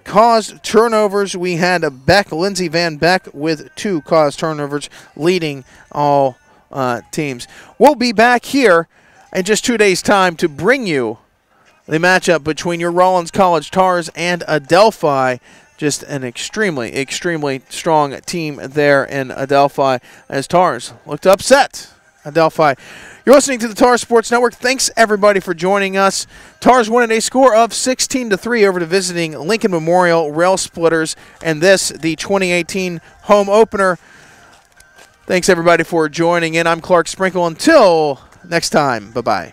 caused turnovers, we had Lindsey Van Beck with 2 caused turnovers, leading all teams. We'll be back here in just 2 days' time to bring you the matchup between your Rollins College Tars and Adelphi. Just an extremely, extremely strong team there in Adelphi as Tars looked to upset Adelphi. You're listening to the Tars Sports Network. Thanks, everybody, for joining us. Tars won a score of 16-3 over to visiting Lincoln Memorial Rail Splitters, and this, the 2018 home opener. Thanks, everybody, for joining in. I'm Clark Sprinkle. Until next time, bye-bye.